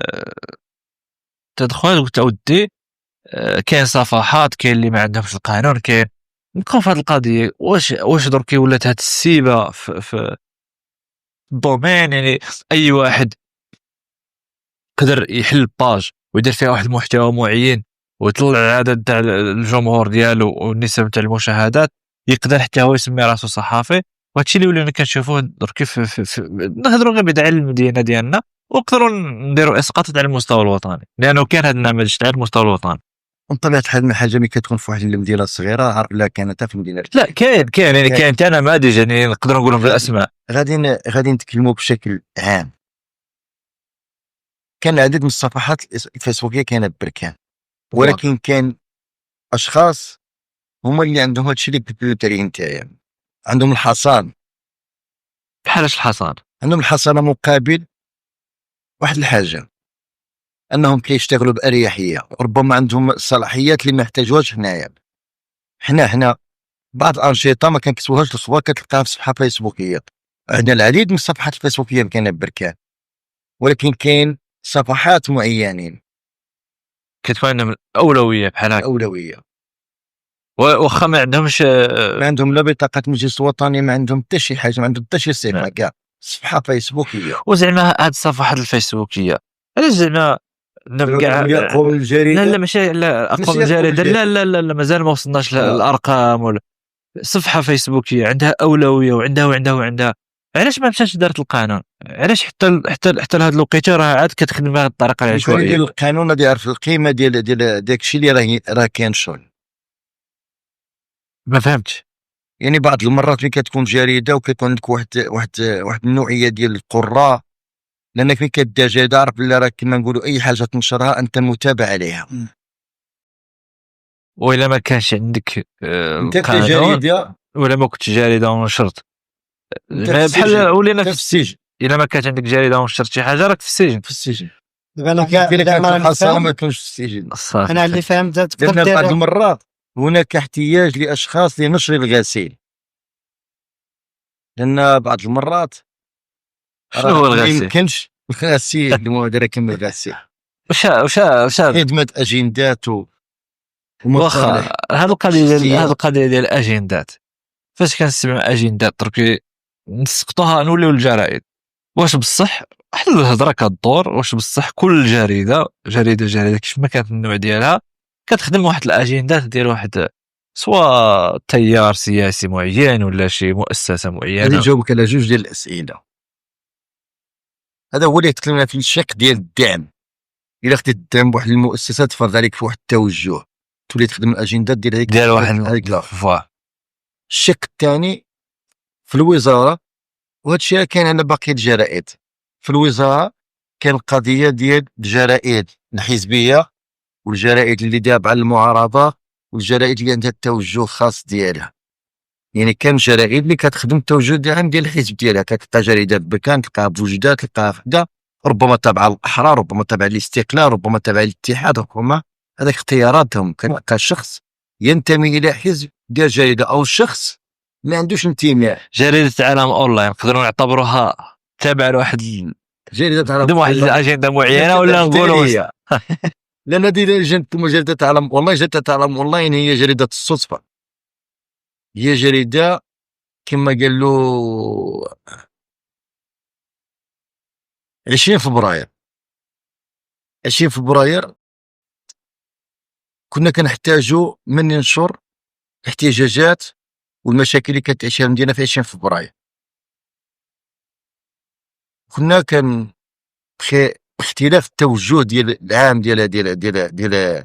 تدخل قلت اودي كاين صفحات، كاين اللي ما عندهمش القانون، كاين نبقاو في هذه القضيه. واش دركي ولات هذه السيبه في الدومين، يعني اي واحد قدر يحل باج ويدير فيها واحد المحتوى معين ويطلع العدد تاع الجمهور ديالو والنسب تاع المشاهدات، يقدر حتى هو يسمي راسو صحافي. وهادشي اللي ولينا كنشوفوه درك في نهضروا غير بدعي المدينه ديالنا، ونقدروا نديروا اسقاط على المستوى الوطني، لانه كاين هذا النموذج تاع المستوى الوطني. بطبيعه الحال ما حاجه ملي كتكون في واحد المدينه صغيره، عارف لا كانت في المدينه، لا كاين يعني كاين حتى نماذج يعني نقدروا نقولهم بالاسماء. غادي نتكلموا بشكل عام. كان عدد من الصفحات الفيسبوكيه كانت بركان، ولكن كان اشخاص هما اللي عندهم هادشي اللي كتبتو عليه نتايا، عندهم الحصان. بحالاش الحصان؟ عندهم الحصانه مقابل واحد الحاجه، انهم كيشتغلوا باريحيه، ربما عندهم الصلاحيات اللي ما يحتاجوهاش هنايا. حنا بعض الانشطه ما كنكتبوهاش الخبر كتلقاها في صفحه فيسبوكيه. عندنا العديد من الصفحات الفيسبوكيه اللي كاينه بركان، ولكن كاين صفحات معينين كتكون عندهم الاولويه بحال هكا. اولويه واخا ما عندهمش، ما عندهم لا بطاقه المجلس الوطني، ما عندهم حتى شي حاجه، ما عندهم حتى شي صفه كاع، صفحه فيسبوكيه. وزعما هاد الصفحات الفيسبوكيه علاش زعما نبقى اقوم الجريده؟ لا ماشي لا اقوم الجريده، لا مازال ما وصلناش للارقام ولا صفحه فيسبوكيه عندها اولويه وعندها علاش ما مشاش دارت القانون؟ علاش حتى لهاد الوقيته راه عاد كتخدم بهذه الطريقه العشوائيه ديال القانون غادي يعرف القيمه ديال داكشي اللي راه كاين شغل. ما فهمتش. يعني بعض المرات ملي كتكون جريده وكيكون عندك واحد النوعيه ديال القراء، لانك ملي كدير جريده عرف بلي راه كما نقولوا اي حاجه تنشرها انت متابع عليها. وإلا ما كانش عندك انت القانون كجريده ولا ما كنتش جريده ونشرت بحال ولينا في السجن. الا ما كانت عندك جريده ونشرت شي حاجه راك في السجن. في السجن انا ما كانش في السجن. انا اللي فهمت تقدر لأن بعض دير المرات هناك احتياج لاشخاص لنشر الغسيل، لان بعض المرات شنو هو ما الغسيل؟ يمكنش الغسيل المبادره كما الغسيل وش خدمه اجندات واخا ومصالح. هذه القضيه ديال الاجندات، فاش كنسمع اجندات تركي نسقطوها نوليو الجرائد. واش بصح حل الهضره كدور؟ واش بصح كل جريده كيف ما كانت النوع ديالها كتخدم واحد الاجندات ديال واحد سواء تيار سياسي معين ولا شي مؤسسه غادي معينه؟ نجاوبك على جوج ديال الاسئله. هذا هو اللي تكلمنا في الشق ديال الدعم. الا خديت الدعم بواحد المؤسسه تفرض عليك في واحد التوجه تولي تخدم الاجندات ديال واحد الشق الثاني في الوزاره، وهذا الشيء كاين على باقي الجرائد. في الوزاره كان القضيه ديال الجرائد الحزبيه والجرائد اللي تابعه للمعارضه والجرائد اللي عندها التوجه الخاص ديالها. يعني كان جرائد اللي كتخدم التوجه ديال الحزب ديالها، كتلقى جريده بكان، تلقاها بوجده، تلقاها فدا، ربما تابعه للاحرار، ربما تابعه للاستقلال، ربما تابعه للاتحاد، ربما هذاك اختياراتهم. كتلقى الشخص ينتمي الى حزب ديال جريده او شخص ما عندوش انتماء. جريده عالم اونلاين نقدروا نعتبروها تابعه لواحد جريده عندهم واحد الاجنده معينه ولا نقولوا لان جريده عالم اونلاين، جريده عالم اونلاين هي جريده الصدفه، هي جريده كما قال له 20 فبراير كنا كنحتاجوا من ينشر الاحتجاجات والمشاكل اللي كتعيشها المدينه في 20 فبراير. كنا كان اختلاف التوجه ديال العام ديال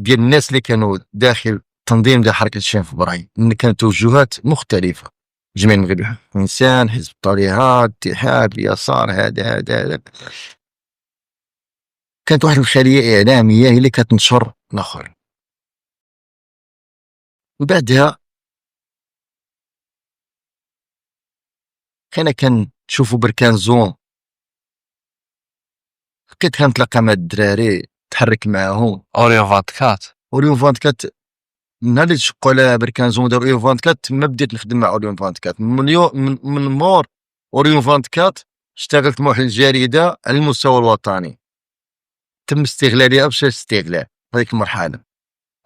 الناس اللي كانوا داخل تنظيم ديال حركه 20 فبراير، ان كانت توجهات مختلفه، جميع المغرب حقوق الانسان، حزب الطليعه، اتحاد اليسار، هذا كانت واحد الخليه اعلاميه هي اللي كتنشر الاخر. وبعدها كنشوفوا بركان زون، بقيت كنتلاقى مع الدراري تحرك معاهم. اوريو 24 نهار اللي تشقوا على بركان زون داروا اوريو 24 تما بديت نخدم مع اوريو 24. من مور اوريو 24 اشتغلت مع واحد الجريده على المستوى الوطني، تم استغلالها باش استغلال هذيك المرحله.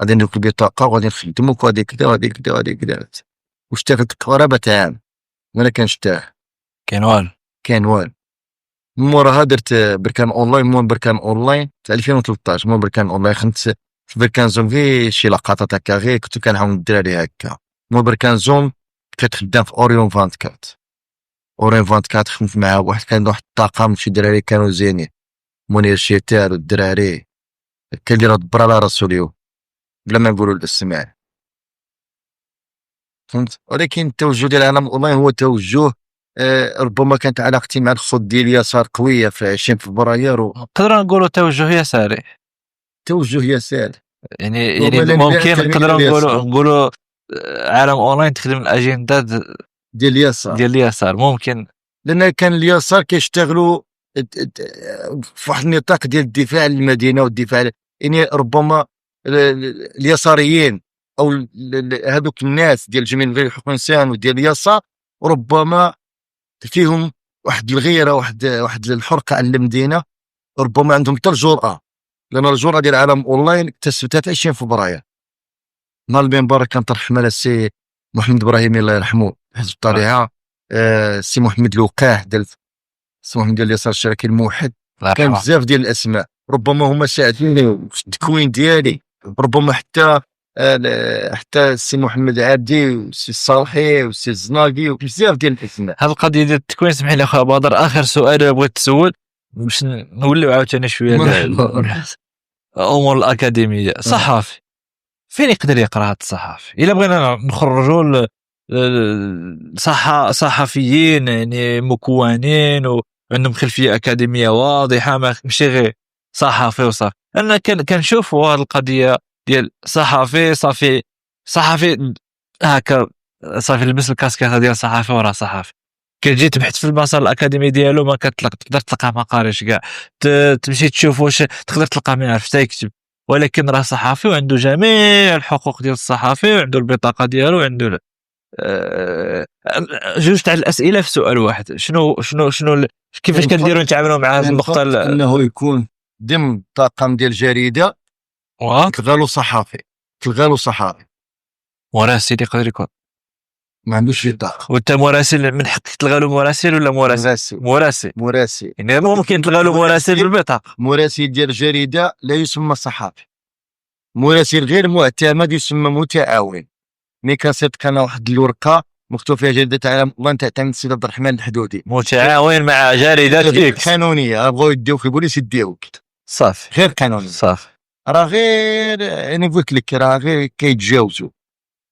غادي ندوك البطاقه وغادي نخدموك وهذه كذا وهذه كذا وهذه كذا. واشتغلت قرابه عام وانا كنشتاق كاين والو. موراها درت بركان اونلاين. مول بركان اونلاين في 2013 مول بركان اونلاين خدمت في بركان زوم غير شي لقطات هكا، غير كنت كنعاون الدراري هكا. مول بركان زوم كنت خدام في اوريون 24. اوريون 24 خدمت معاه كان واحد الطاقم شي دراري كانوا زينين، منير شيتار والدراري كان اللي راه دبر على راسو اليوم بلا ما نقولوا الاسماء، فهمت. ولكن التوجه ديال العالم اونلاين هو توجه ربما كانت علاقتي مع الخط ديال اليسار قويه في 20 فبراير نقدروا نقولوا توجه يساري. يعني ممكن نقدروا نقولوا عالم اونلاين تخدم الاجندات ديال اليسار ممكن، لان كان اليسار كيشتغلوا في واحد النطاق ديال الدفاع عن المدينه والدفاع، يعني ربما اليساريين او هذوك الناس ديال جميع المغرب حقوق الانسان وديال اليسار ربما فيهم واحد الغيره، واحد الحرقه على المدينه، ربما عندهم حتى الجرأه، لان الجرأه ديال العالم اونلاين اكتسبتها في 20 فبراير. نهار المنبر كان طرح مال السي محمد ابراهيمي الله يرحمه حزب الطليعه، السي محمد الوقاح ديال السي محمد ديال اليسار الشركي الموحد، كان بزاف ديال الاسماء ربما هما ساعدوني في التكوين ديالي، ربما حتى حتى السي محمد عابدي والسي الصالحي والسي الزناقي وبزاف ديال الاسماء. هذه القضيه ديال التكوين، سمح لي اخويا بدر، اخر سؤال بغيت تسول باش نوليو عاوتاني شويه الامور الاكاديميه. صحافي فين يقدر يقرا هذا الصحافي الا بغينا نخرجوا صحفيين يعني مكونين وعندهم خلفيه اكاديميه واضحه، ماشي غير صحافي وصافي؟ انا كنشوفوا هذه القضيه ديال صحفي هكا صافي لبس الكاسكيطه ديال صحافي وراه صحافي، كتجي تبحث في المسار الاكاديمي ديالو ما تقدر تلقاه ما قاريش كاع، تمشي تشوف واش تقدر تلقاه ما يعرفش حتى يكتب، ولكن راه صحافي وعنده جميع الحقوق ديال الصحافي وعنده البطاقه ديالو وعنده جوج تاع الاسئله في سؤال واحد. شنو كيفاش كديروا نتعاملوا مع هذه النقطه؟ انه يكون ضمن طاقم ديال جريده تلغى له صحافي مراسل يقدر يكون ما عندوش بطاقه، وانت مراسل من حقك تلغى له مراسل ولا مراسل يعني ممكن تلغى له مراسل بالبطاقه. مراسل ديال جريده لا يسمى صحافي، مراسل غير معتمد يسمى متعاون. مي كنصيفط انا واحد الورقه مكتوب فيها جريده تعلم الله تعتمد السيد عبد الرحمن الحدودي، متعاون مع جريده اكس قانونيه، بغاو يديوك في البوليس يديوك صافي، غير قانوني صافي. راه غير يعني قلت لك راه غير كيتجاوزوا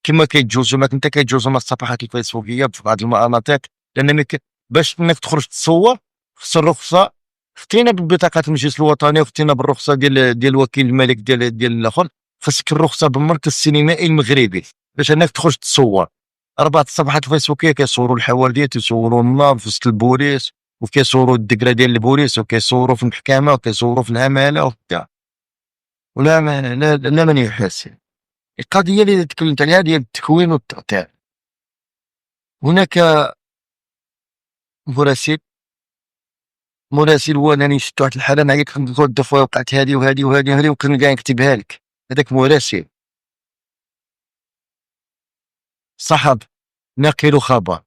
كما كيتجوزوا ما انت كيتجوزوا مع الصفحات الفيسبوكيه في بعض المناطق، لان باش انك تخرج تصور خص الرخصه، خطينا ببطاقه المجلس الوطني وخطينا بالرخصه ديال وكيل الملك ديال الاخر، خصك الرخصه بالمركز السينمائي المغربي باش انك تخرج تصور. اربعه الصفحات الفيسبوكيه كيصوروا الحوادث، تيصوروا النار في وسط البوليس، وكيصوروا الدكره ديال البوليس، وكيصوروا في المحكمه، وكيصوروا في العماله وكذا، ولا ما لا من يحاسب. القضيه اللي تكلمت عليها ديال التكوين والتقطيع، هناك مراسل هو انني شفت واحد الحاله معايا كنقول دفوا وقعت هذه وهذه وهذه وهذه وكان كاع نكتبها لك، هذاك مراسل. صحاب ناقل خبر،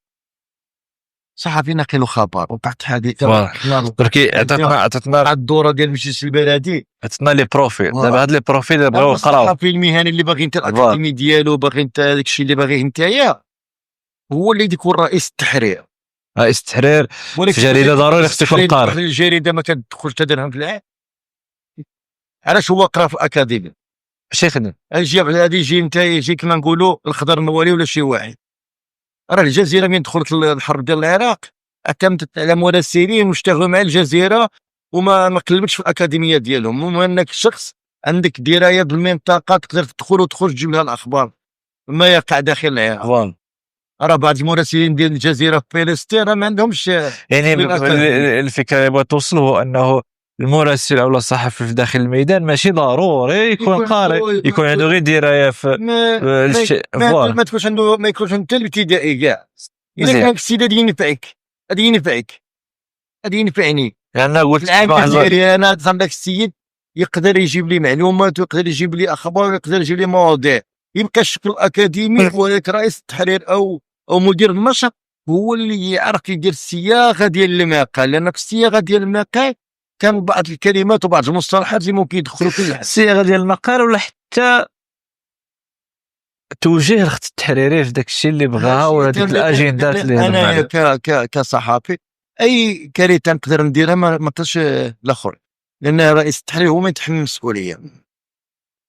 صحفي ناقل خبر، وقعت حادثه تركي عطاتنا الدوره ديال المجلس البلدي، عطاتنا لي بروفيل. دابا هاد لي بروفيل اللي بغاو يقراو الصحفي المهني اللي باغي انت الاكاديمي ديالو، باغي انت داك الشيء اللي باغيه نتايا، هو اللي يكون رئيس التحرير. رئيس التحرير في جريده ضروري خصك تكون قارئ. الجريده ما كتدخلش تديرها في العام، علاش هو قرا في الاكاديمي شي خدم غادي يجي انت يجي كما نقولوا الخضر النووي ولا شي واحد. راه الجزيره من دخلت الحرب ديال العراق اعتمدت على مراسلين واشتغلوا مع الجزيره وما قلبتش في الاكاديميه ديالهم. المهم انك شخص عندك درايه بالمنطقه تقدر تدخل وتخرج تجيب لها الاخبار ما يقع داخل العراق. راه بعض المراسلين ديال الجزيره في فلسطين راه ما عندهمش يعني الفكره اللي بغيت توصل هو انه المراسل او الصحفي في داخل الميدان ماشي ضروري يكون قارئ، يكون عنده غير درايه في ما تكونش عنده، ما يكونش عنده الابتدائي كاع. الا كان السيد غادي ينفعني. يعني قلت العام ديالي انا عندك السيد يقدر يجيب لي معلومات ويقدر يجيب لي اخبار ويقدر يجيب لي مواضيع، يبقى الشكل الاكاديمي ولكن رئيس التحرير او مدير النشر هو اللي يعرف يدير الصياغه ديال المقال، لان في الصياغه ديال المقال كان بعض الكلمات وبعض المصطلحات اللي ممكن يدخلوا في الصياغه ديال المقال ولا حتى توجيه الخط التحريري في داك الشيء اللي بغاها ولا ديك الاجندات اللي انا كصحافي اي كارثه نقدر نديرها ما نقدرش الاخر، لان رئيس التحرير هو ما يتحمل المسؤوليه.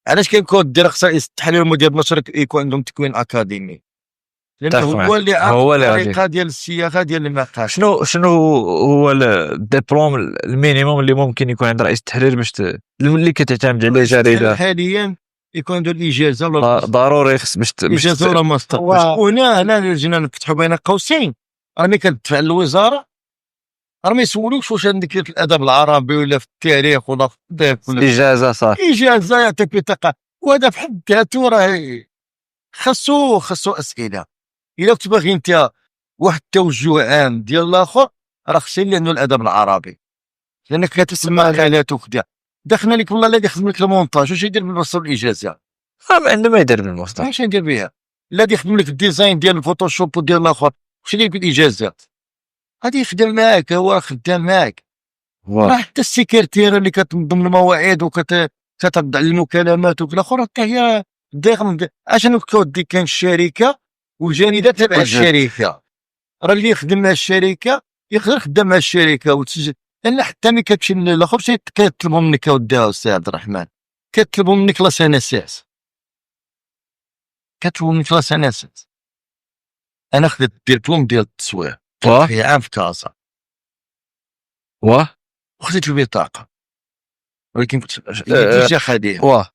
علاش كيكون دير خص رئيس التحرير ومدير النشر يكون عندهم تكوين اكاديمي، لانه هو اللي عارف الطريقه ديال الصياغه ديال المقال. شنو هو الدبلوم المينيموم اللي ممكن يكون عند رئيس التحرير باش اللي كتعتمد عليه جريده حاليا يكون عنده الاجازه ضروري خص باش اجازه ولا ماستر. هنا جينا نفتحوا بين قوسين، راني كندفع للوزاره راه ما يسولوكش واش عندك في الادب العربي ولا في التاريخ ولا في الطب ولا اجازه صافي، اجازه يعطيك بطاقه، وهذا في حد ذاته راه خاصو اسئله. الا كنت باغي انت واحد التوجه عام ديال الاخر راه خصني اللي عنده الادب العربي، لانك كتسمع مقالات وكذا. دخلنا لك والله الذي يخدم لك المونتاج واش يدير بالرسول الاجازه؟ عندما يدير بالمونتاج واش يدير بها؟ الذي يخدم لك الديزاين ديال الفوتوشوب وديال الاخر واش يدير بالاجازات؟ غادي يخدم معاك، هو خدام معاك. راه حتى السكرتيره اللي كتنظم المواعيد وكتبدا على المكالمات والاخر حتى هي عشان الكود دي كان الشركه والجريده تبع الشركه، راه اللي يخدم مع الشركه يقدر يخدم مع الشركه وتسجل، لان حتى ملي كتمشي للاخر كيطلبوا منك اودي استاذ عبد الرحمن، كيطلبوا منك لا سنساس، كتطلبوا منك لا سنساس. انا خديت الدبلوم ديال التسويق في عام في كازا وخديت البطاقه، ولكن كنت ديجا خديها.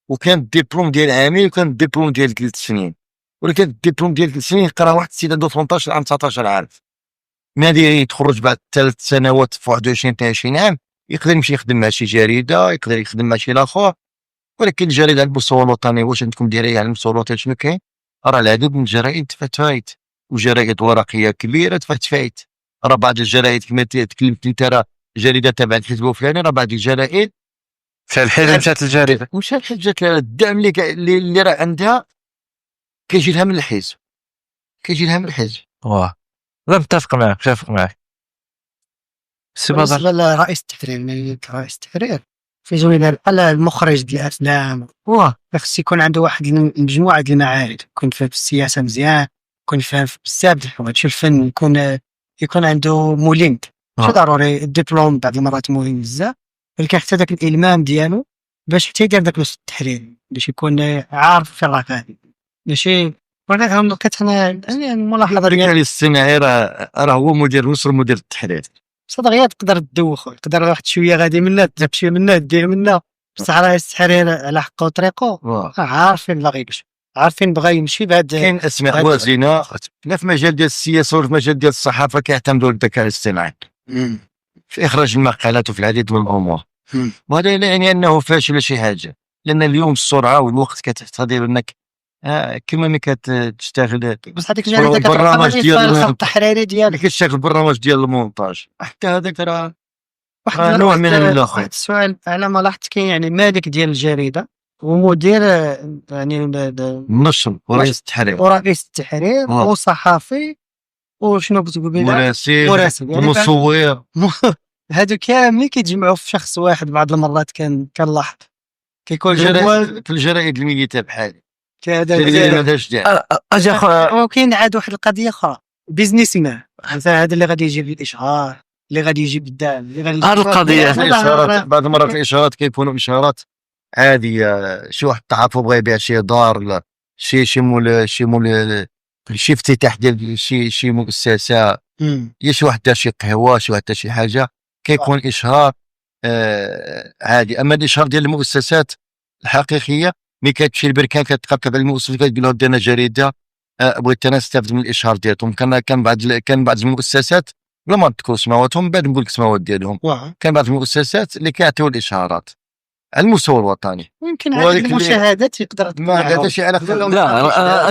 وكان الدبلوم ديال عامين وكان الدبلوم ديال 3 سنين، ولكن الدبلوم ديال 3 سنين قرا واحد السيد عنده 18 عام 19 عام، نادي يتخرج بعد 3 سنوات في 21 22 عام يقدر يمشي يخدم مع شي جريده، يقدر يخدم مع شي لاخر. ولكن الجريده على المستوى الوطني واش عندكم دايرين على المستوى الوطني شنو كاين؟ راه العدد من الجرائد تفايت، وجرائد ورقيه كبيره تفايت. راه بعض الجرائد كما تكلمت انت راه جريده تبع الحزب الفلاني، راه بعض الجرائد مشى الحزب مشات الجريده مشى الحزب الدعم اللي راه عندها كيجي لها من الحزب، لا متفق معك سي بازار. بالنسبه لرئيس التحرير، رئيس التحرير في جمله بحال المخرج ديال الافلام، خص يكون عنده واحد المجموعه ديال المعارف، يكون فاهم في السياسه مزيان، يكون فاهم بزاف د الحوايج في الفن، يكون عنده مولينت. ماشي ضروري الدبلوم، بعض المرات مهم بزاف، ولكن حتى داك الالمام ديالو باش حتى يدير داك التحرير، باش يكون عارف فين راه غادي. ماشي ولكن كتنا الملاحظه ديال ديال الصناعي راه هو مدير نصر مدير التحرير. صدق تقدر تدوخ، تقدر واحد شويه غادي منا تذهب شويه منا دير منا، بصح راه التحرير على حقه وطريقه، عارفين باغي يمشي، عارفين بغا يمشي بهاد. كاين اسماء وازنه لا في مجال ديال السياسه ولا في مجال ديال الصحافه كيعتمدوا على الذكاء الاصطناعي في اخراج المقالات وفي العديد من الامور. وهذا لا يعني انه فاشل ولا شي حاجه، لان اليوم السرعه والوقت كتقتضي انك كما ملي كتشتغل بس هذيك الجريده البرنامج ديال الخط التحريري ديالك كتشتغل البرنامج ديال المونتاج، حتى هذاك راه واحد نوع من الاخر. واحد السؤال على ما لاحظت، كاين يعني مالك ديال الجريده ومدير يعني النشر ورئيس التحرير وصحفي وشنو بتقول مراسل مصور، هادو كاملين كيتجمعوا في شخص واحد. بعض المرات كنلاحظ كيكون في الجرائد الميتة بحال وكاين عاد واحد القضيه اخرى، بيزنس مان مثلا، هذا اللي غادي يجيب الاشهار، اللي غادي يجيب الدعم، اللي غادي هذه القضيه. الاشارات بعض المرات الاشارات كيكونوا اشارات عاديه، شي واحد التعاطف بغى يبيع شي دار، لا شي مول شي افتتاح ديال شي مؤسسه، يا شي واحد دار شي قهوه، شي واحد دار شي حاجه، كيكون اشهار عادي. اما الاشهار ديال المؤسسات الحقيقيه ملي كتمشي للبركان كتقابل المؤسسه كتقول له انا جريده بغيت انا نستافد من الاشهار ديالهم. كان بعض المؤسسات بلا ما نذكر سماواتهم، بعد نقول لك سماوات ديالهم، كان بعض المؤسسات اللي كيعطيو الاشهارات على المستوى الوطني. يمكن هذه المشاهدات يقدر ما عندها شي علاقه. لا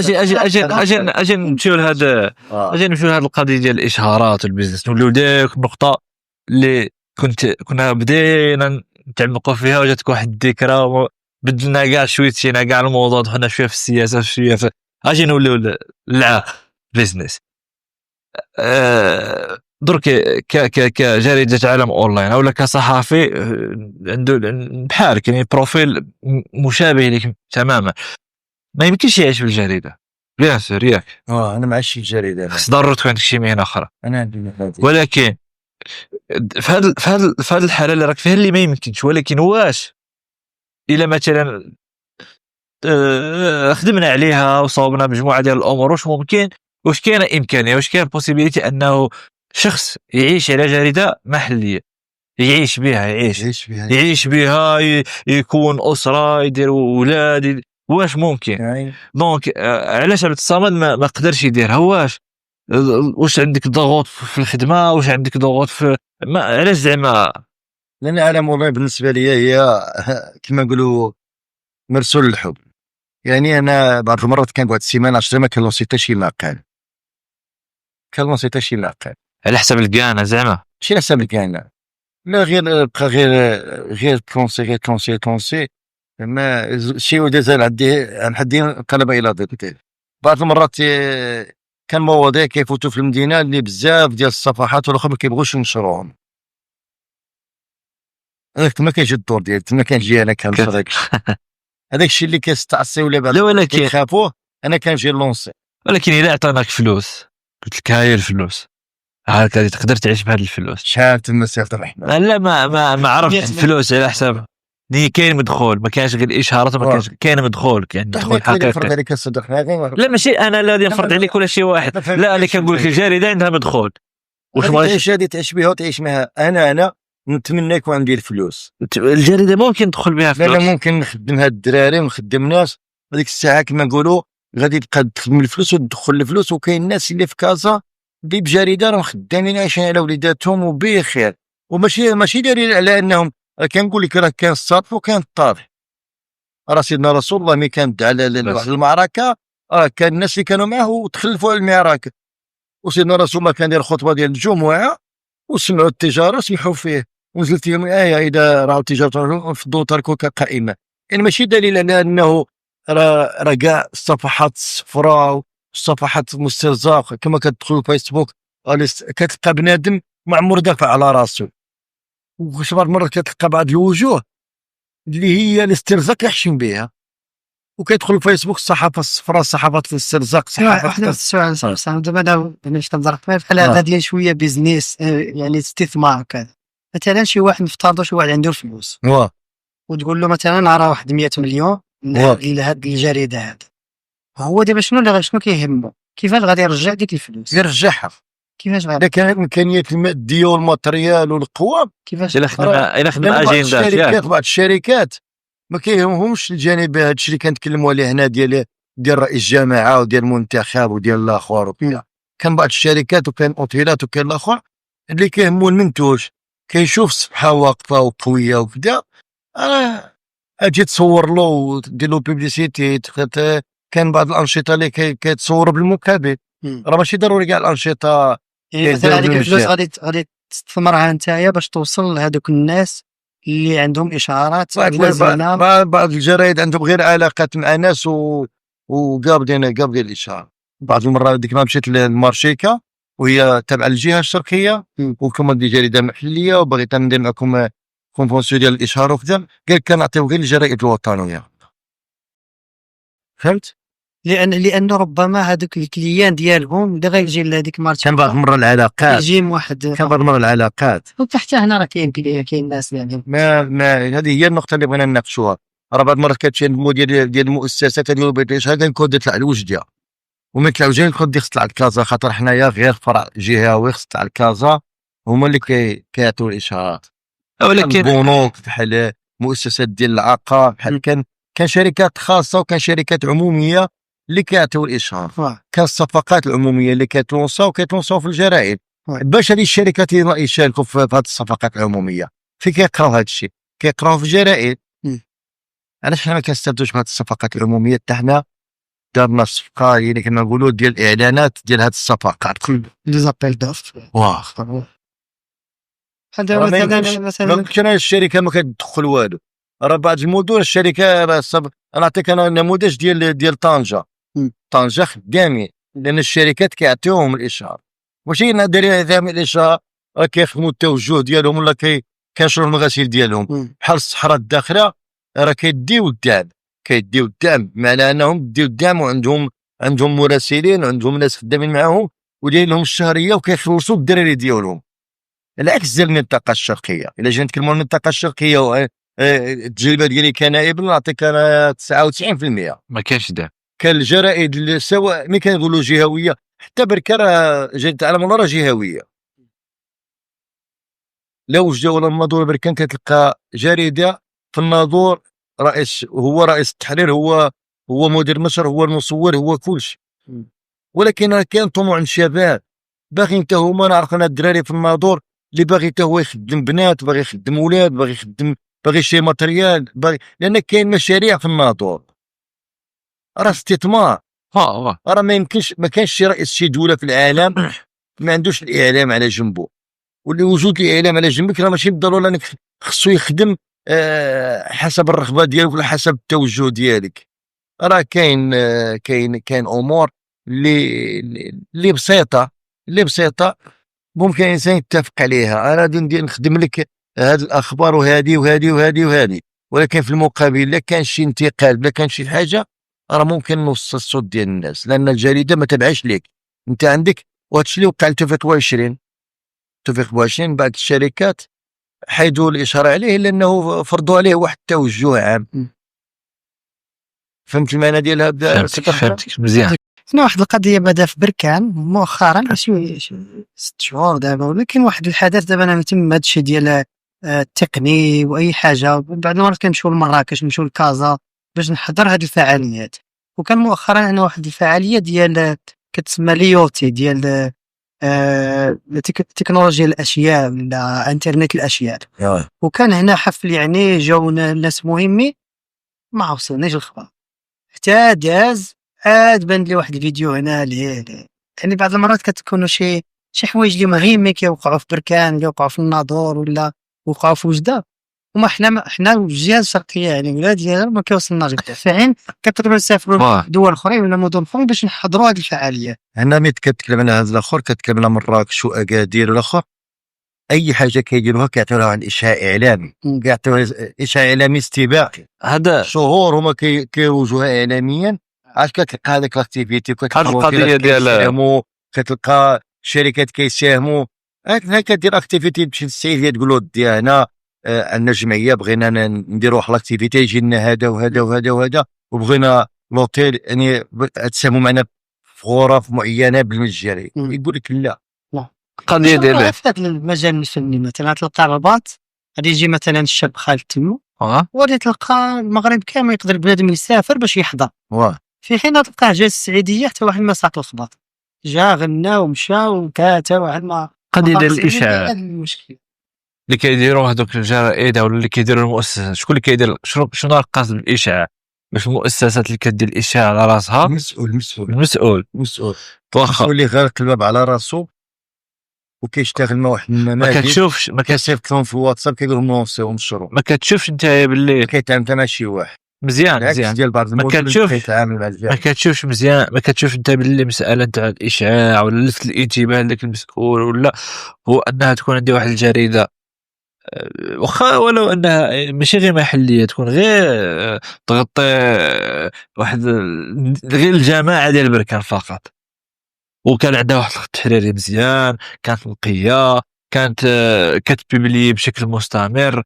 اجي نمشيو لهذا، لهذه القضيه ديال الاشهارات والبيزنس، نوليو ديك النقطه اللي كنا بدينا نتعمقوا فيها، وجاتك واحد الذكرى بدلنا كاع شويتينا كاع الموضوع، دخلنا شويه في السياسه شويه في اجي نوليو بيزنس. درك كجريدة عالم اونلاين او كصحافي عنده بحالك يعني بروفيل مشابه لك تماما، ما يمكنش يعيش في الجريده بيان سور ياك. انا ما عايش في الجريده، خص ضروري تكون عندك شي مهنه اخرى. انا عندي مهنه، ولكن في هذه الحاله اللي راك فيها اللي ما يمكنش، ولكن واش الا مثلا خدمنا عليها وصوبنا مجموعه ديال الامور، واش ممكن، واش كاينه امكانيه، واش كاين بوسيبيليتي انه شخص يعيش على جريده محليه، يعيش بها يكون اسره، يدير اولاد، واش ممكن؟ دونك علاش عبد الصمد ما قدرش يديرها؟ واش عندك ضغوط في الخدمه، واش عندك ضغوط في علاش زعما؟ لان عالم والله بالنسبه لي هي كما نقولوا مرسول الحب. يعني انا بعض المرات كنقعد السيمانه 10 ما كنلونسي حتى شي مقال، على حسب الكانه زعما، ماشي على حسب الكانه، لا غير بقى غير كونسي ما شي ودازال عندي نحدي انقلب الى ضد. بعض المرات كان مواضيع كيفوتوا في المدينه اللي بزاف ديال الصفحات والاخر ما كيبغوش ينشروهم، ما كيجي الدور ديالك، ما كنجي انا كنشر هذاك الشيء اللي كيستعصي ولا بعد لا ولكن كيخافوه انا كنجي لونسي. ولكن الا عطاناك فلوس قلت لك هاي الفلوس هاكا تقدر تعيش بهذه الفلوس شحال تما سي عبد الرحمن؟ لا ما عرفتش الفلوس على حساب ني كاين مدخول، ما كانش غير اشارات، ما كانش كاين مدخول، كاين مدخول حقيقي. عليك الصدق لا ماشي انا الذي نفرض عليك ولا شيء واحد، لا انا كنقول لك الجريده عندها مدخول. واش تعيش هذه تعيش بها وتعيش معها. انا نتمنى يكون عندي الفلوس. الجريده ممكن ندخل بها فلوس، لا ممكن نخدم هاد الدراري ونخدم ناس هذيك الساعه كما نقولوا غادي تبقى تخدم الفلوس وتدخل الفلوس. وكاين الناس اللي في كازا اللي بجريده راهم خدامين عايشين على وليداتهم وبخير، ماشي دليل على انهم. كنقول لك راه كان الصرف وكان الطرح. راه سيدنا رسول الله ملي كان دعا لواحد المعركه راه كان الناس اللي كانوا معه وتخلفوا على المعركه، وسيدنا رسول الله كان يدير الخطبه ديال الجمعه وسمعوا التجاره سمحوا فيه ونزلت فيهم الايه اذا راوا التجاره فضوا تركوك قائمه. يعني ماشي دليل على انه راه كاع الصفحات الصفراء والصفحات المسترزقه كما كتدخل الفيسبوك كتلقى بنادم ما عمر دافع على راسه. وش بعض المرات كتلقى بعض الوجوه اللي هي الاسترزاق يحشم بها، وكيدخل الفيسبوك الصحافه الصفراء صحافات الاسترزاق واحد السؤال صح دابا باش تنظر بحال هذا ديال شويه بيزنس يعني استثمار كذا. مثلا شي واحد نفترضوا شي واحد عنده الفلوس وتقول له مثلا راه واحد 100 مليون لهاد الجريده هذا، هو دابا شنو كيهمه؟ كيفاش غادي يرجع ديك الفلوس؟ يرجعها كيفاش اذا كان امكانيات الماديه والماتريال والقوام. كيفاش الا خدم اجنده بعض الشركات ما كيهمهمش الجانب هذا الشيء اللي كنتكلموا عليه هنا ديال رئيس جامعه وديال المنتخب وديال الاخر. كان بعض الشركات وكان اوتيلات وكان الاخر اللي كيهمو المنتوج، كيشوف الصفحه واقفه وقويه وكذا اجي تصور له ودير له بيبليسيتي. كان بعض الانشطه اللي كيتصور بالمقابل. راه ماشي ضروري كاع الانشطه. مثلا هذيك الفلوس غادي تستثمرها نتايا باش توصل لهذوك الناس اللي عندهم اشارات. بعض الجرايد عندهم غير علاقات مع ناس وقابضين الاشاره. بعض المرات ديك ما مشيت للمارشيكا وهي تابعه للجهه الشرقيه وكما دي جريده محليه وبغيت ندير معكم كونفونسيون ديال الاشهار وكذا، قال كنعطيو غير الجرائد الوطنيه. فهمت؟ لانه ربما هذوك الكليان ديالهم دابا يجي لهذيك مارشيكا. كان بعض المره العلاقات يجي واحد كان بعض المره العلاقات وحتى هنا راه كاين ناس يعني ما هذه هي النقطه اللي بغينا نناقشوها. راه بعض المرات كتمشي المدير ديال المؤسسات ديال البيت هذا نكون يطلع الوجديه وما يطلعوش نكون يطلع لكازا، خاطر حنايا غير فرع جهوي خص تاع الكازا هما اللي كيعطيو الاشارات. ولكن بنوك بحال مؤسسات ديال العقار بحال كان شركات خاصه وكان شركات عموميه اللي كيعطيو الاشهار. كان الصفقات العموميه اللي كيتلونساو في الجرائد. باش هذه الشركات يشاركوا في هذه الصفقات العموميه في كيقراو هذا الشيء كيقراو في الجرائد. علاش حنا ما كنستافدوش بهذه الصفقات العموميه حتى حنا دارنا صفقه يعني كما نقولوا ديال الاعلانات ديال هذه الصفقات لي زابيل دوف. مثلا كان الشركه ما كتدخل والو. راه بعض المدن الشركه نعطيك انا نموذج ديال طنجه خدامين لان الشركات كيعطيوهم الاشهار. ماشي دايرين دائم الاشهار كيخدموا التوجه ديالهم ولا كينشروا المغاسيل ديالهم بحال الصحراء الداخله راه كيديو الدعم معنى انهم ديو الدعم وعندهم مراسلين وعندهم ناس خدامين معاهم ودايرين لهم الشهريه وكيخلصوا الدراري ديالهم. العكس ديال المنطقه الشرقيه. الا جينا نتكلموا عن المنطقه الشرقيه التجربه ديالي كنائب نعطيك انا 99% ما كاينش ده. كان الجرائد سواء ملي كنقولوا جهويه حتى بركه راه جريده العالم راه جهويه. لا وجده ولا الناظور بركان كتلقى جريده في الناظور هو رئيس التحرير هو مدير نشر هو المصور هو كل شيء. ولكن راه كاين طموح الشباب باغي حتى هما. نعرف انا الدراري في الناظور اللي باغي حتى هو يخدم بنات باغي يخدم ولاد باغي يشري ماتريال لان كاين مشاريع في الناظور راه استثمار. راه ما كانش شي رئيس شي دوله في العالم ما عندوش الاعلام على جنبه. واللي وجود الاعلام على جنبك راه ماشي بالضروره انك خصو يخدم حسب الرغبه ديالك ولا حسب التوجه ديالك. راه كاين امور اللي بسيطه ممكن الانسان يتفق عليها. انا غادي نخدم لك هذه الاخبار وهذه وهذه وهذه وهذه ولكن في المقابل الا كان شي انتقاد ولا كان شي حاجه راه ممكن نوصل الصوت ديال الناس، لان الجريده ما تبعش ليك انت عندك. وهادشي اللي وقع لتوفيق بوعشرين بعض الشركات حيدوا الاشاره عليه لانه فرضوا عليه واحد التوجه عام. فهمت المعنى ديال هذا؟ فهمتك مزيان. هنا واحد القضيه بدا في بركان مؤخرا شي 6 شهور دابا، ولكن واحد الحدث دابا انا تم هادشي ديال التقني واي حاجه. بعض المرات كنمشيو لمراكش نمشيو لكازا باش نحضر هاد الفعاليات. وكان مؤخرا عندنا واحد الفعاليه ديال كتسمى ليوتي ديال تكنولوجيا الاشياء ولا انترنت الاشياء. وكان هنا حفل يعني جاونا ناس مهمين ما وصلناش الخبر حتى داز عاد بان لي واحد الفيديو هنا يعني بعض المرات كتكونوا شي حوايج اللي مهمين كيوقعوا في بركان اللي وقعوا في الناظور ولا وقعوا في وجده، وما حنا الجهه الشرقيه يعني ولا ديالنا ما كيوصلناش غير فعين كتقدروا نسافروا دول اخرى ولا مدن اخرى باش نحضروا هذه الفعاليه. هنا ملي كتكلم على هذا الاخر كتكلم على مراكش واكادير والاخر اي حاجه كيديروها كيعطيوها عن اشاعه اعلامي، كيعطيوها اشاعه اعلامي استباقي. هذا شهور هما كيروجوها اعلاميا. عاد كتلقى هذاك الاكتيفيتي هذه القضيه ديال كتلقى شركات كيساهموا. هنا كدير اكتيفيتي تمشي للسعوديه تقول له دي هنا عندنا جمعيه بغينا نديروا واحد الاكتيفيتي يجي لنا هذا وهذا وهذا وهذا وبغينا لوتيل يعني تساهموا معنا في غرف معينه بالمجاني. يقول لك لا القضيه ديال في هذا المجال الفني مثلا تلقى الرباط غادي يجي مثلا الشاب خالد تمو وغادي تلقى المغرب كامل يقدر بنادم يسافر باش يحضر، في حين تلقاه جا السعيديه حتى واحد ما ساق الخباط جا غنى ومشى وكاتا واحد ما قضيه ديال الاشاعه المشكل اللي كيديروا هذوك الجرائد ولا اللي كيديروا المؤسسات. شكون اللي كيدير شنو القصد بالاشاعه؟ باش المؤسسات اللي كدير الاشاعه على راسها المسؤول واخا اللي غير الباب على راسو وكيشتغل مع واحد ما كتشوفش ما كيصيفطهم في الواتساب كيقولوا نونسيو نشرو ما كتشوفش انت باللي كيتعامل مع شي واحد مزيان ديال بعض ما كتشوفش مزيان ما كتشوفش انت باللي مساله تاع الاشعاع ولا لفت الانتباه لك المسؤول ولا هو انها تكون عندي واحد الجريده واخا ولو انها ماشي غير محليه تكون غير تغطي واحد غير الجماعه ديال بركان فقط، وكان عندها واحد الخط تحريري مزيان، كانت نقيه، كانت كتبيبلي بشكل مستمر.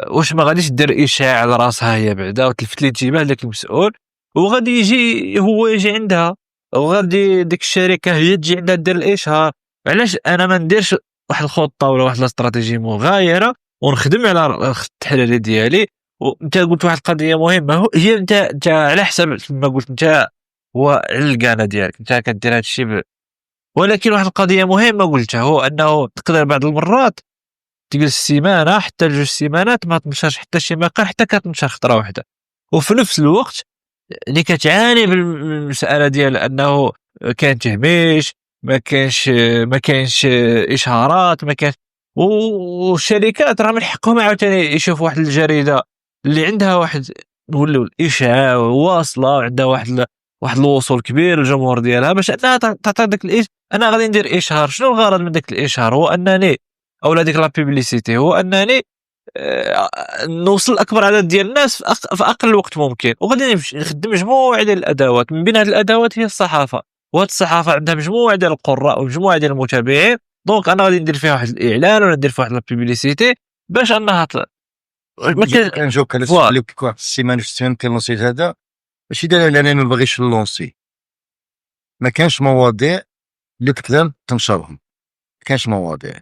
واش ما غاديش دير اشاعه على راسها هي بعدا وتلفت الانتباه داك المسؤول وغادي يجي هو يجي عندها وغادي ديك الشركه هي تجي عندها دير الاشهار. علاش انا ما نديرش واحد الخطه ولا واحد الاستراتيجيه مغايره ونخدم على الخط التحريري ديالي؟ وانت قلت واحد القضيه مهمه هي انت على حسب ما قلت انت هو على القناه ديالك انت كدير هذا الشيء ولكن واحد القضيه مهمه قلتها هو انه تقدر بعض المرات تجلس سيمانه حتى 2 سيمانات ما تنشرش حتى شي مقال حتى كتنشر خطره واحده، وفي نفس الوقت اللي كتعاني بالمساله ديال انه كاين تهميش ما كاينش اشهارات ما كاين. والشركات راه من حقهم عاوتاني يشوفوا واحد الجريده اللي عندها واحد نقولوا الاشاعه واصله وعندها واحد الوصول كبير للجمهور ديالها باش انها تعطي داك انا غادي ندير اشهار. شنو الغرض من داك الاشهار؟ هو انني اولا ديك لا بيبليسيتي هو انني نوصل لاكبر عدد ديال الناس في اقل وقت ممكن، وغادي نخدم مجموعه ديال الادوات. من بين هذه الادوات هي الصحافه، وهاد الصحافه عندها مجموعه ديال القراء ومجموعه ديال المتابعين. دونك انا غادي ندير فيها واحد الاعلان ولا ندير فيها واحد لا بيبليسيتي باش انها ما كنجاوبك على السؤال اللي كيكون السيمانه في السيمانه كنلونسي هذا ماشي داير لانني ما باغيش نلونسي. ما كانش مواضيع اللي تقدر تنشرهم، ما كانش مواضيع.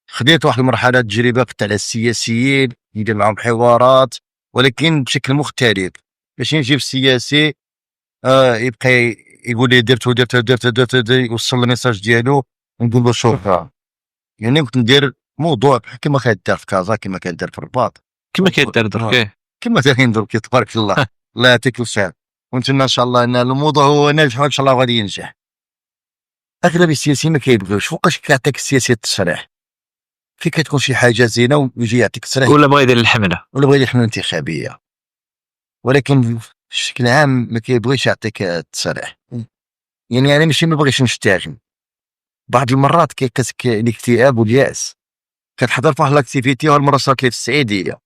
خديت واحد المرحله تجربه قلت على السياسيين ندير معهم حوارات ولكن بشكل مختلف. باش نجيب السياسي يبقى يقول لي درت يوصل الميساج ديالو ونقول له شوف يعني كنت ندير موضوع كما كيدار في كازا كما كيدار في الرباط كما كيدار درك كما دايرين درك تبارك الله الله يعطيك الصحه. ونتمنى ان شاء الله ان الموضوع هو ناجح وان شاء الله غادي ينجح. اغلب السياسيين ما كيبغيوش فوقاش كيعطيك السياسي التصريح في كتكون شي حاجه زينه ويجي يعطيك التصريح ولا بغى يدير الحمله الانتخابيه، ولكن بشكل عام ما كيبغيش يعطيك التصريح. يعني انا ماشي ما بغيتش نشتغل، بعض المرات كيقيسك الاكتئاب والياس. كتحضر في واحد لاكتيفيتي والمره صارت لي في السعيديه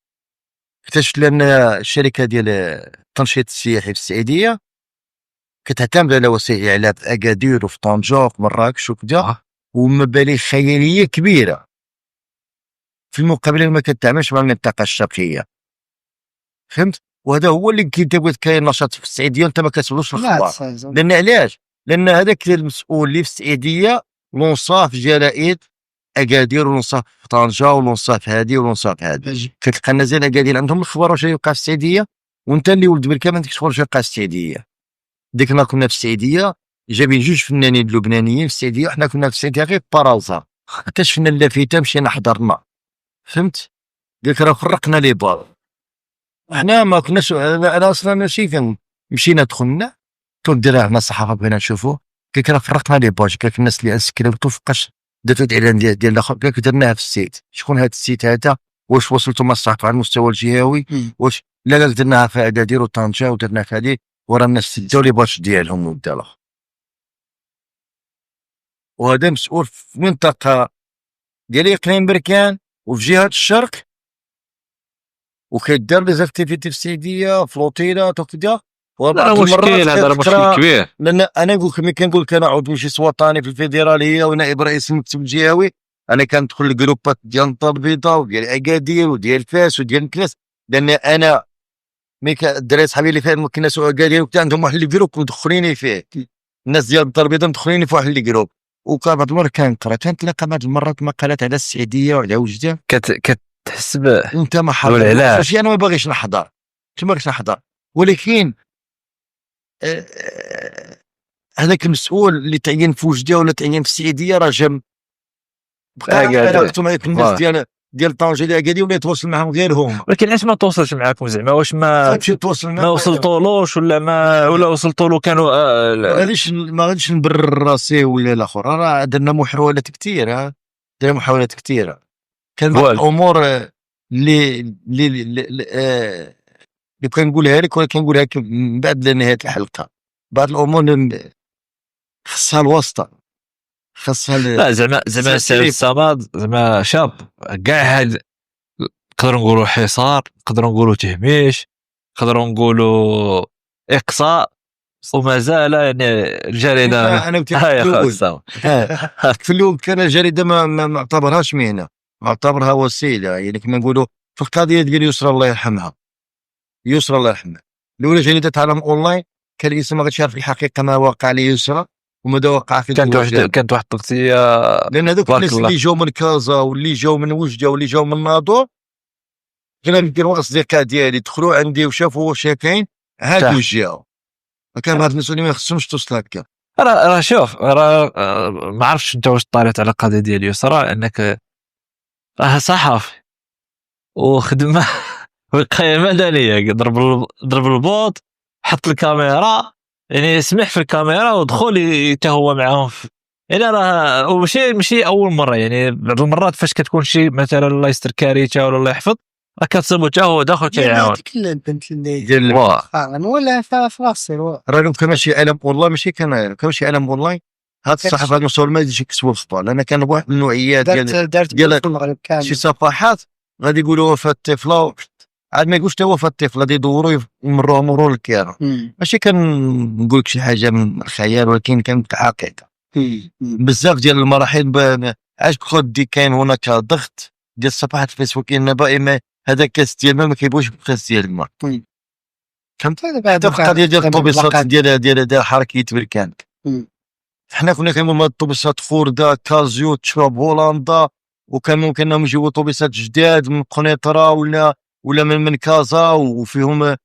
اكتشفت لان الشركه ديال التنشيط السياحي في السعوديه كتعتمد على وسائل اعلام في اكادير وفي طنجة وفي مراكش وكذا، ومبالغ خياليه كبيره في المقابل ما كتعملش مع المنطقه الشرقيه، فهمت؟ وهذا هو اللي كيبغي كاين نشاط في السعوديه انت ما كتوصلش الاخبار. لان علاش؟ لان هذاك المسؤول اللي في السعوديه لونصاف جرائد اكادير ولونصاف في طنجة ولونصاف هادي ولونصاف هادي، كتلقى الناس ديال اكادير عندهم الخبر واش يوقع في السعوديه، وانت اللي ولد بركه ما عندكش خبر واش يوقع في السعوديه. ديك النهار كنا في السعوديه جايبين جوج فنانين لبنانيين في السعوديه، وحنا كنا في السعوديه غير بارازا، اكتشفنا اللافته مشينا حضرنا، فهمت؟ قالك راه فرقنا لي بال، حنا ما كناش انا اصلا ماشي مشينا دخلنا تدير احنا الصحافه بغينا نشوفوا، قالك راه فرقنا لي باج، قالك الناس اللي سكريبتو فوقاش درتو الاعلان ديال الاخر، قالك درناها في السيت. شكون هذا السيت هذا؟ واش وصلتوا مع الصحافه على المستوى الجهوي؟ واش لا قالك درناها في اكادير وطنجة ودرنا في هذه، ورا الناس داو لي باج ديالهم وبدا الاخر. وهذا مسؤول في منطقه ديال اقليم بركان وفي جهه الشرق، وكيدار لي زاكتيفيتي في السعوديه في لوطيلات وكذا. هذا مشكل، هذا مشكل كبير. لان انا نقول لك ملي كنقول لك انا عضو مجلس وطني في الفيدراليه ونائب رئيس المكتب الجهوي، انا كندخل الجروبات ديال النطر البيضاء وديال اكادير وديال فاس وديال مكناس، لان انا ملي الدراري صحابي اللي فيه مكناس واكادير وكذا عندهم واحد اللي جروب مدخليني فيه، الناس ديال النطر البيضاء مدخليني في واحد اللي جروب. وكبعض المرات كنقرا كنتلاقى بعض المرات مقالات على السعوديه وعلى وجده كتحس انت ما حضرتش. ماشي انا ما باغيش نحضر، ما باغيش نحضر، ولكن هذاك المسؤول اللي تعين في وجده ولا تعين في السعوديه راه جا علاقته مع الناس ديال طنجة اللي قاعدين ولا يتواصل معهم غير هما. ولكن علاش ما توصلش معاكم زعما؟ واش ما وصلتولوش ولا وصلتوا له كانوا ما غاديش نبرر راسي ولا الاخر، راه درنا محاولات كثيره، كان بعض الامور اللي كنقولها لك ولا كنقولها لك من بعد نهايه الحلقه. بعض الامور خصها الواسطه، خصها زعما السي الصمد زعما شاب كاع هاد، نقدروا نقولوا حصار، نقدروا نقولوا تهميش، نقدروا نقولوا اقصاء، ومازال يعني الجريده انا في الاول كان الجريده ما اعتبرهاش مهنه، اعتبرها وسيله. يعني كما نقولوا في القضيه ديال يسرى الله يرحمها، الاولى جريده عالم اونلاين كان الانسان ما غاديش يعرف الحقيقه ما وقع ليسرى وماذا وقع في كانت واحد التغطيه، لان هذوك الناس اللي جاوا من كازا واللي جاوا من وجده واللي جاوا من ناظور كنا نديروا اصدقاء ديالي دخلوا عندي وشافوا واش كاين هادو جاو. كان هاد الناس اللي ما خصهمش توصل هكا. راه شوف، ما عرفتش انت واش طالعت على القضيه ديال يسرى، انك راه صحفي وخدمه وقايه مدنيه، ضرب البوط، حط الكاميرا، يعني سمح في الكاميرا ودخل حتى هو معاهم. يعني راه ماشي اول مره، يعني بعض المرات فاش كتكون شي مثلا الله يستر كارثه ولا الله يحفظ، راه كتصيبو حتى هو داخل كيعاون. ديك البنت اللي ديال ولا فاصل راه كان شي علم والله ماشي كان شي علم اونلاين. هاد الصحافه المسؤول ما يجيش يكسبوا الخبر، لان كان واحد من النوعيات ديال المغرب كامل شي صفحات غادي يقولوا وفاه الطفله، عاد ما يقولش حتى وفاه الطفل، غادي يدوروا يمروها مرور الكرام. ماشي كنقول لك شي حاجه من الخيال، ولكن كانت حقيقه. بزاف ديال المراحل عاش خدي كاين هناك ضغط ديال صفحات الفيسبوك النبائي، هذا كاس ديال ما كيبغوش الكاس ديال الماء. فهمت؟ هذا القضيه ديال الطوبيسات ديال حركه بركان. حنا كنا كنقولوا الطوبيسات خورده كازيو تشرب هولندا، وكان ممكن انهم يجيبوا طوبيسات جداد من قنيطره ولا من كازا، وفيهم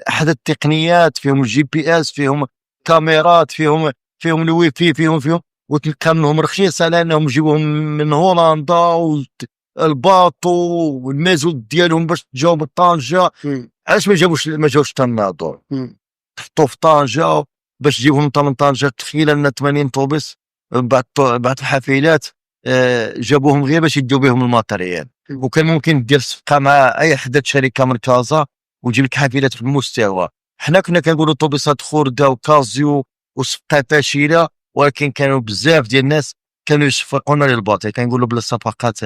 احد التقنيات، فيهم الجي بي اس، فيهم كاميرات، فيهم الوي في، فيهم وتلقى منهم رخيصه لانهم يجيبوهم من هولندا، والباطو والمازوت ديالهم باش تجاوب طنجة. علاش ما جاوش حتى الناظور؟ حطوا في طنجة باش تجيبهم من طنجة. تخيل ان 80 طوبيس بعد الحافلات جابوهم غير باش يدوا بهم الماتريال. وكان ممكن دير صفقه مع اي حدا شركه من كازا وتجيب لك حافلات في المستوى. حنا كنا كنقولوا طوبيسات خورده وكازيو وصفقه فاشله، ولكن كانوا بزاف ديال الناس كانوا يصفقون للباطل. كنقولوا بلا صفقات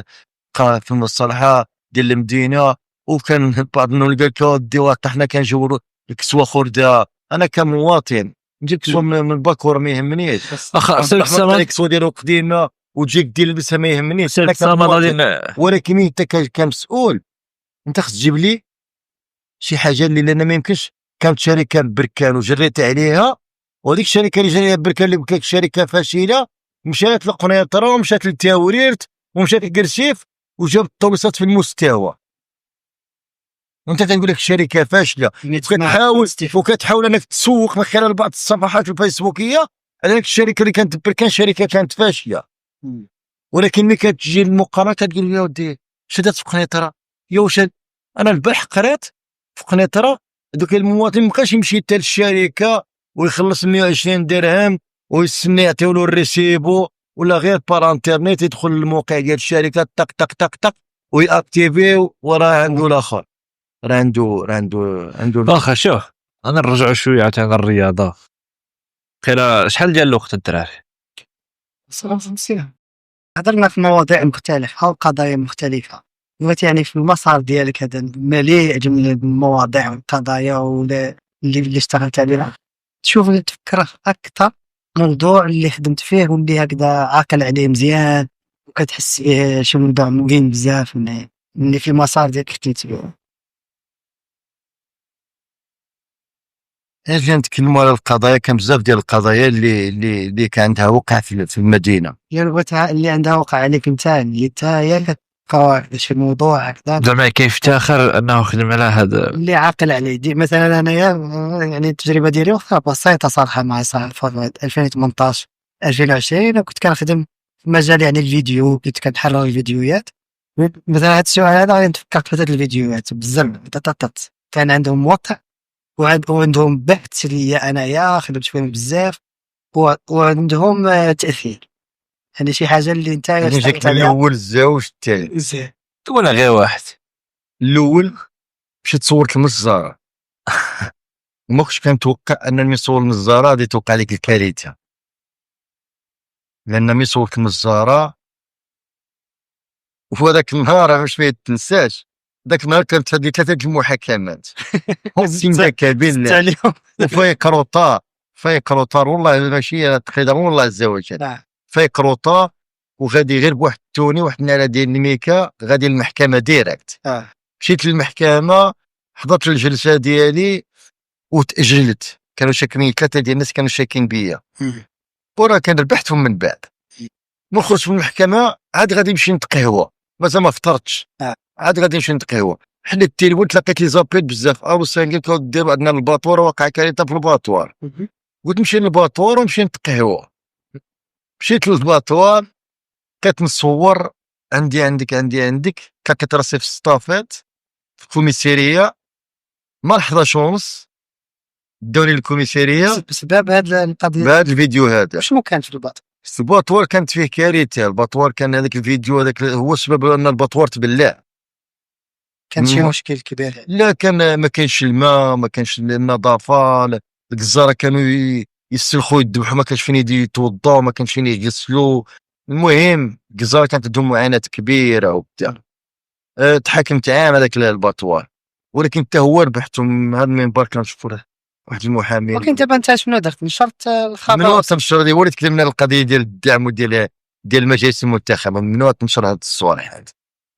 في المصطلحه ديال المدينه وكان بعض الناس قال لك ودي واقع حنا كنجيو الكسوه خرده. انا كمواطن نجيب كسوه من الباكور ما يهمنيش، سير السماط كسوه ديالو قديمه وتجيك دير لبسها ما يهمنيش. سير السماط غادي ولكن انت كمسؤول انت خص تجيب لي شي حاجه اللي انا ما يمكنش. كانت شركه بركان وجريت عليها، وهذيك الشركه اللي جريت بركان اللي كانت شركه فاشله مشات لقنيطره ومشات للتاوريرت ومشات لكرشيف وجابت الطويصات في المستوى. وانت تنقول لك شركه فاشله وكتحاول انك تسوق من خلال بعض الصفحات الفيسبوكيه على الشركه اللي كانت بركان شركه كانت فاشله. ولكن ملي كتجي المقارنه كتقول يا ودي شدات في قنيطره يا واش انا البارح قريت في قنيطره دوك المواطن مابقاش يمشي حتى للشركه ويخلص 120 درهم ويستنى يعطيو له الريسيبو، ولا غير بار انترنيت يدخل للموقع ديال الشركه طق طق طق طق ويأكتيفي وراه عنده الاخر، راه عنده واخا. شوف انا نرجعوا شويه عن الرياضه. قيلا شحال ديال الوقت الدراري؟ صراحة مزيان. هضرنا في مواضيع مختلفة وقضايا مختلفة، دلوقتي يعني في المسار ديالك هذا مليء جميع المواضيع والقضايا اللي اشتغلت عليها. تشوف تفكر أكثر موضوع اللي خدمت فيه واللي هكذا عاقل عليه مزيان وكتحس به شي موضوع مهم بزاف اللي في المسار ديالك خدمت فيه. اجي نتكلموا على القضايا. كان بزاف ديال القضايا اللي كان عندها وقع في المدينه، يعني اللي عندها وقع عليك انت اللي انت كتفكر شي موضوع هكذا زعما كيفتخر انه خدم على هذا اللي عاقل عليه. دي مثلا انايا يعني التجربه ديالي واخا بسيطه صراحه مع في 2018 2020 كنت كنخدم في مجال يعني الفيديو، كنت كنحرر الفيديوهات. مثلا هذا السؤال هذا غادي نتفكر في هاد الفيديوهات بزاف. كان عندهم موقع وعندهم بحث ليا انايا خدمت فيهم بزاف وعندهم تاثير. يعني شي حاجه اللي انت جيت الاول الزوج الثاني ولا غير واحد. الاول مشيت صورت المزاره وما كنتش كنتوقع انني نصور المزاره غادي توقع لك الكارثه، لان ملي صورت المزاره وفي هذاك النهار باش ما تنساش ذاك النهار كانت هذه 3 المحاكمات سين كابيل فايق روطار والله ماشي تقريبا والله عز وجل فايق روطار وغادي غير بواحد التوني واحد الناله ديال الميكا غادي المحكمه ديريكت. مشيت للمحكمه حضرت الجلسه ديالي وتاجلت. كانوا شاكين 3 ديال الناس كانوا شاكين بيا وراه كان ربحتهم من بعد. ما خرجت من المحكمه عاد غادي نمشي نتقهوى مازال ما فطرتش عاد غادي نمشي نتقهوى. حليت التليفون تلاقيت لي زابيل بزاف قلت دير عندنا الباطوار وقع كارثه في الباطوار. قلت نمشي للباطوار ونمشي نتقهوى. مشيت للباطوار كتنصور عندك كتراسي في السطافات في الكوميساريه مع 11:30 داوني الكوميساريه بسبب هذا القضيه بهذا الفيديو هذا. شنو كان في الباطوار كانت فيه كارثه. الباطوار كان هذاك الفيديو هذاك هو السبب ان الباطوار تبلع. كان شي مشكل كبير. لا كان ما كانش الماء ما كانش النظافه. الجزاره كانوا يسلخوا يذبحوا ما كانش فين يتوضاو ما كانش فين يغسلوا. المهم الجزاره كانت عندهم معاناه كبيره وبتاع. تحاكمت عام هذاك الباطوار ولكن حتى هو ربحتهم. هذا المنبر كنشوفوا واحد المحامي. ولكن دابا انت شنو درت؟ نشرت الخبر؟ ممنوع تنشر دي وليت تكلمنا على القضيه ديال الدعم وديال المجالس المنتخبه. ممنوع تنشر هذا الصوالح هذا.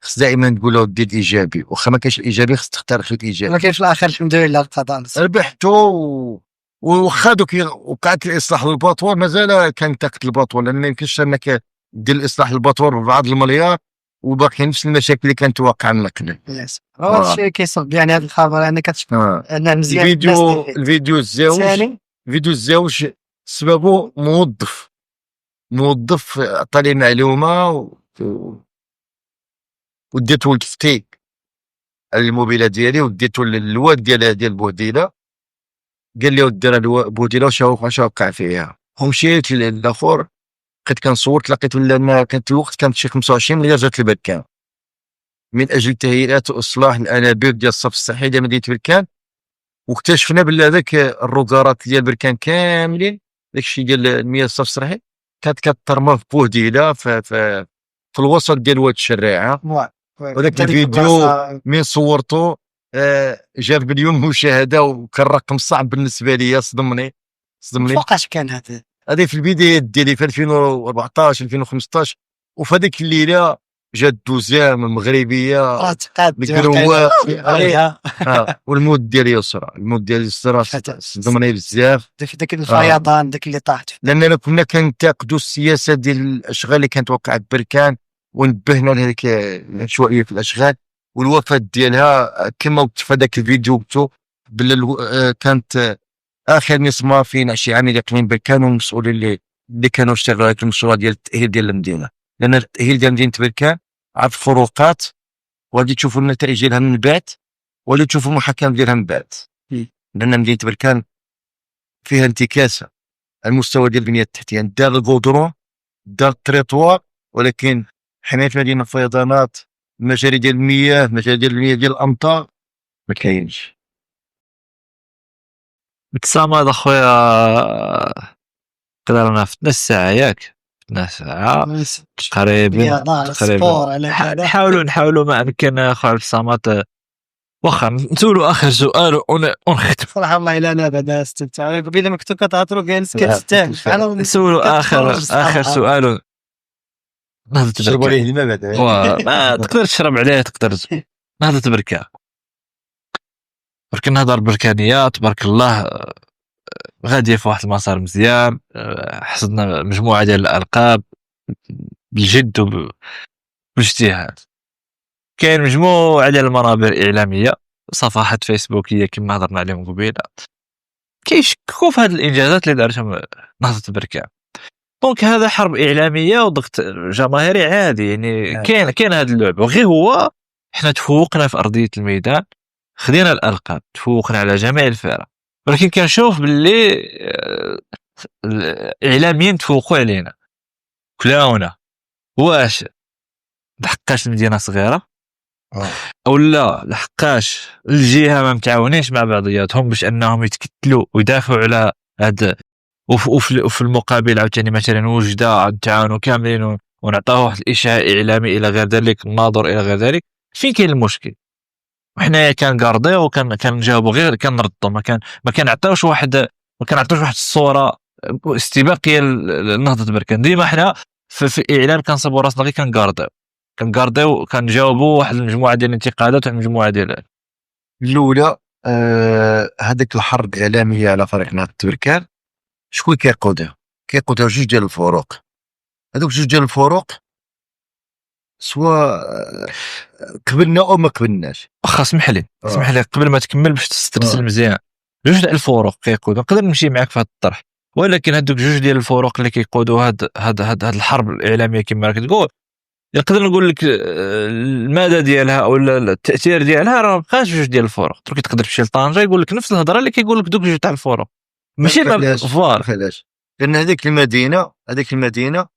خص دائما تقولوا دير الايجابي واخا ما كاينش الايجابي خص تختار خير الايجابي. ولكن في الاخر الحمد لله القضاء ربحتوا وخا دوك وقعت الاصلاح للباطوار مازال كان طاقه الباطوار لان ما يمكنش انك دير الاصلاح للباطوار ببعض المليار وباقي نفس المشاكل اللي كانت واقعه من قبل. هذا الشيء كيصب يعني هذا الخبر انك كتشوف ان مزيان. الفيديو الزوج سببه موظف عطاني معلومه وديته للتفتيك على الموبيله ديالي وديته للواد ديال بوديله. قال لي ودي راه بوديله واش وقع فيها. ومشيت للاخر بقيت كنصور لقيت لان كانت الوقت كانت شي 25 مليار جات لبركان من اجل تهيئات واصلاح الانابيب ديال الصف الصحي ديال مدينه بركان. واكتشفنا بلي هذاك الروكارات ديال بركان كاملين داكشي ديال المياه الصف الصحي كانت كترمى في بوديله في الوسط ديال واد الشريعه. وذاك الفيديو من صورته جاب مليون مشاهده، وكان رقم صعب بالنسبه لي، صدمني. فوقاش كان هذا؟ هذه في البدايات ديالي في 2014 2015. وفي هذيك الليله جات دوزيام المغربيه والمود ديال يسرى صدمني بزاف. داك الفيضان داك اللي طاحت، لاننا كنا كننتقدوا السياسه ديال الاشغال اللي كانت وقعت بركان، ونبهنا لهذيك العشوائيه في الاشغال والوفاه ديالها. كما في هذاك الفيديو كانت اخر نسمه في شي عامل اقليم بركان، والمسؤولين اللي كانوا اشتغلوا على المشروع ديال التاهيل ديال المدينه. لان التاهيل ديال مدينه بركان عاد فروقات، وغادي تشوفوا النتائج ديالها من بعد، ولا تشوفوا المحاكم ديالها من بعد. لان مدينه بركان فيها انتكاسه المستوى ديال البنيه التحتيه، دار الغودرون، دار التريطوار، ولكن حمايه المدينه الفيضانات، مجاري ديال المياه، ديال الامطار ما كاينش. بالتصامد اخويا قدرنا في نص ساعه، ياك نص ساعه تقريبا. نحاولوا ما امكن اخويا التصامات. واخا نسولوا اخر سؤال ونختم. صراحه والله الا انا بعدا استمتع قبيله ما كنتو كتهضروا جالس كتستاهل. نسولوا اخر سؤال. تشرب عليه الماء بعدا ما تقدر تشرب عليه، تقدر نهضه بركه نهضر بركانيه تبارك الله، غاديه في واحد المسار مزيان. حصدنا مجموعه ديال الالقاب بالجد وبالاجتهاد. كاين مجموعه ديال المنابر الاعلاميه، صفحات فيسبوكيه كما هضرنا عليهم قبيله، كيشككوا في هذه الانجازات اللي دارتهم نهضه بركان. دونك هذا حرب اعلاميه وضغط جماهيري عادي، يعني كاين هذه اللعبه. وغير هو احنا تفوقنا في ارضيه الميدان، خدينا الالقاب، تفوقنا على جميع الفرق، ولكن كنشوف باللي الاعلاميين تفوقوا علينا كلاونا. واش لحقاش المدينه صغيره او لا لحقاش الجهه ما متعاونينش مع بعضياتهم باش انهم يتكتلوا ويدافعوا على هذا، وفي المقابل عاوتاني مثلا وجده نتعاونوا كاملين ونعطوه واحد الاشاعه اعلامي الى غير ذلك، الناظر الى غير ذلك. فين كاين المشكل؟ وحنا كنغارديو وكنجاوبوا غير كنردوا، ما كنعطيوش واحد الصوره استباقيه لنهضه بركان. ديما حنا في الاعلام كنصيبوا راسنا غير كنغارديو كنجاوبوا واحد المجموعه ديال الانتقادات وواحد المجموعه ديال الاولى. هذيك الحرب الاعلاميه على فريق نهضه بركان شكون كيقودها جوج ديال الفروق. هذوك جوج ديال الفروق سواء قبلنا او ما قبلناش. واخا اسمح لي قبل ما تكمل باش تسترسل مزيان. جوج ديال الفروق كيقودوا، نقدر نمشي معك في هذا الطرح، ولكن هذوك جوج ديال الفروق اللي كيقودوا هاد الحرب الاعلاميه كما راك تقول، نقدر نقول لك المدى ديالها او التاثير ديالها راه مابقاش جوج ديال الفروق. تقدر تمشي لطنجه يقول لك نفس الهضره اللي كيقول لك دوك جوج تاع الفروق، ماشي فوار. علاش؟ لان هذيك المدينه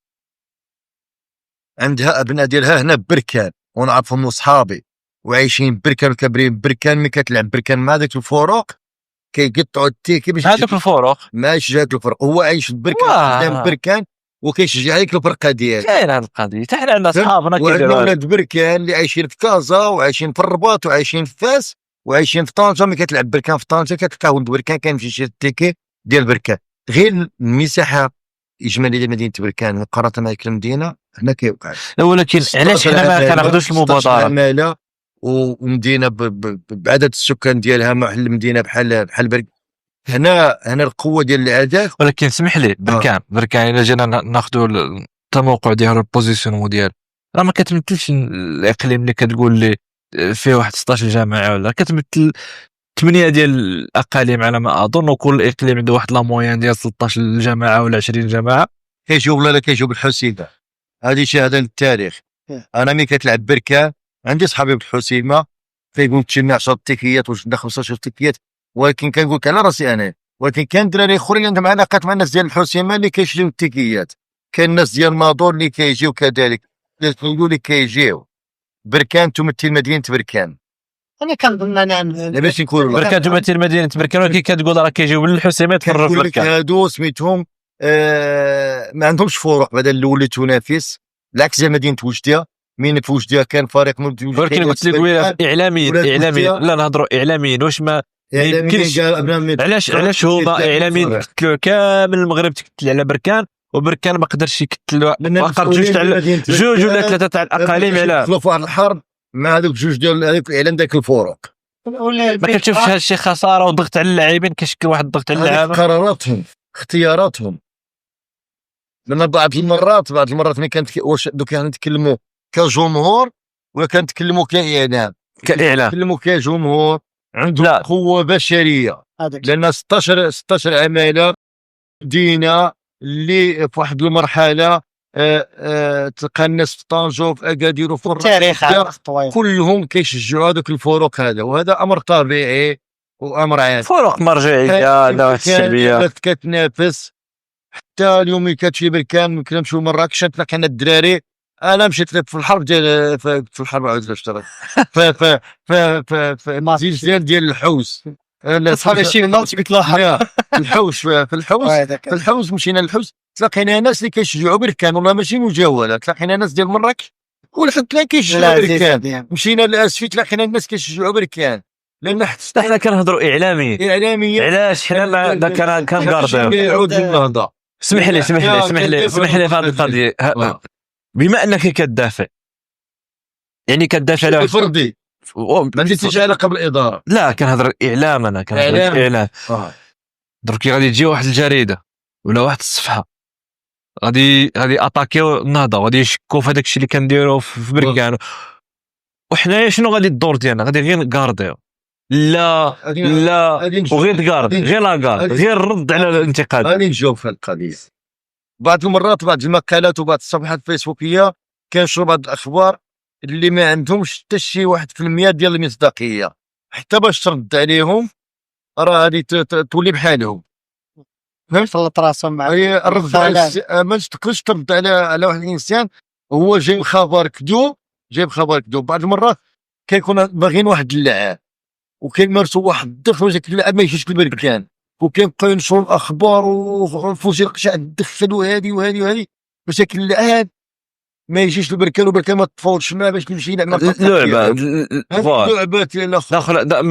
عندها ابناء ديالها هنا بركان، ونعرفهم وصحابي وعايشين بركان وكبرين بركان. ملي كتلعب بركان مع ديك الفروق كيقطعوا التيكي باش هذوك الفروق ماشي جاك الفرق. هو عايش في بركان قدام بركان وكيشجع عليك الفرقه ديالك. كاين هذه القضيه حتى حنا عندنا اصحابنا كيديروا ولاد بركان اللي عايشين في كازا وعايشين في الرباط وعايشين في فاس وعايشين في طنجه. ملي كتلعب بركان في طنجه كتلقى ولد بركان كيمشي يشري التيكي ديال بركان. غير المساحه اجماليه ديال مدينه بركان مقارنه مع المدينه هنا كيوقع. ولكن علاش حنا ما كناخذوش المبادره؟ ومدينه بعدد السكان ديالها مع المدينه بحال بركان. هنا القوه ديال العداء. ولكن اسمح لي بركان الا جينا ناخذوا التموقع ديال البوزيسيون ديال راه ما كتمثلش الاقليم اللي كتقول لي فيه واحد 16 جامعه، ولا كتمثل 8 ديال الاقاليم على ما اظن، وكل اقليم عنده واحد لا موين ديال 16 جامعه ولا 20 جامعه. كيجيو بالحسيمه. هذه شهاده للتاريخ. انا ملي كتلعب بركان عندي صحابي بالحسيمه كيقول تشيلنا 10 تيكيات وشدنا 15 تيكيات، ولكن كنقول لك على راسي انا. ولكن كان دراري اخرين عندهم علاقات مع الناس ديال الحسيمه اللي كيشريو التيكيات. كاين الناس ديال مادور اللي كيجيو كذلك، كيقولوا لي كيجيو. بركان تمثل مدينه بركان. انا كنظن انا باش نقول بركان تمثل مدينه بركان، ولكن كتقول راه كيجيو من الحسيمه يتفرجوا في بركان. هادو سميتهم ما عندهمش فروق. بدل الاولى تنافس بالعكس ديال مدينه وجده من في وجدها كان فريق ممتاز. ولكن قلت لك اعلاميا لا نهضروا اعلاميا واش ما يمكنش. علاش هما اعلاميا تكتلوا كامل المغرب تكتل على بركان وبركان ما قدرش يكتلوا فقط جوج ولا ثلاثه تاع الاقاليم على دخلوا في واحد الحرب مع هذوك جوج ديال هذوك الاعلام داك الفروق. ما كتشوفش هذا الشيء خساره وضغط على اللاعبين كيشكل واحد الضغط على اللاعبين قراراتهم اختياراتهم. لما بعض المرات ملي كانت واش دوك كنتكلموا كجمهور ولا كنتكلموا كاعلام كنتكلموا كجمهور عنده قوه بشريه لان 16 عماله دينا اللي في واحد المرحله تلقى الناس في طنجة في اكادير وفي التاريخ كلهم كيشجعوا هذوك الفروق هذا، وهذا امر طبيعي وامر عادي. فروق مرجعيه دعوه السلبيه كتنافس. حتى اليوم ملي كتمشي بركان كنمشيو مراكش تلاقي حنا الدراري. انا مشيت في الحرب ديال في الحرب عاود اشتريت ديال الحوس صافي شي نوت قلت له في الحوس مشينا للحوس تلاقينا ناس اللي كيشجعوا بركان والله ماشي مجاوله. تلاقينا ناس ديال مراكش والحد كيشجعوا بركان. مشينا لاسفي تلاقينا الناس كيشجعوا بركان لان حنا كنهضروا اعلاميا علاش حنا كنقارضوا يعود النهضه. اسمح لي في هذه القضيه. بما انك كتدافع يعني كتدافع على فردي ما ديتيش على قبل الاداره. لا كنهضر اعلام. انا كنهضر اعلام. درك غادي تجي واحد الجريده ولا واحد الصفحه غادي اتاكيو النهضه غادي يشكوا في هذاك الشيء اللي كنديروا في بركان وحنايا شنو غادي الدور ديالنا غادي غير نكارديو لا وغير تكارد غير لاكارد غير الرد على الانتقاد. غادي نجاوب في هذه القضيه. بعض المرات بعض المقالات وبعض الصفحات الفيسبوكيه كينشروا بعض الاخبار اللي ما عندهمش حتى شي 1% ديال المصداقيه. حتى باش ترد عليهم راه غادي تولي بحالهم. فهمت راسهم مع الرد ما تقدرش ترد على واحد الانسان هو جايب خبر كذوب. بعض المرات كيكون باغيين واحد اللعاب وكيمارسوا واحد الضغط واش اللاعب ما يجيش للبركان وكيبقاو ينشروا الاخبار وفوزي القشع دخلوا هذه وهذه باش اللاعب ما يجيش للبركان وبركان ما تفاوضش معاه باش يمشي يلعب لعبات الاخرى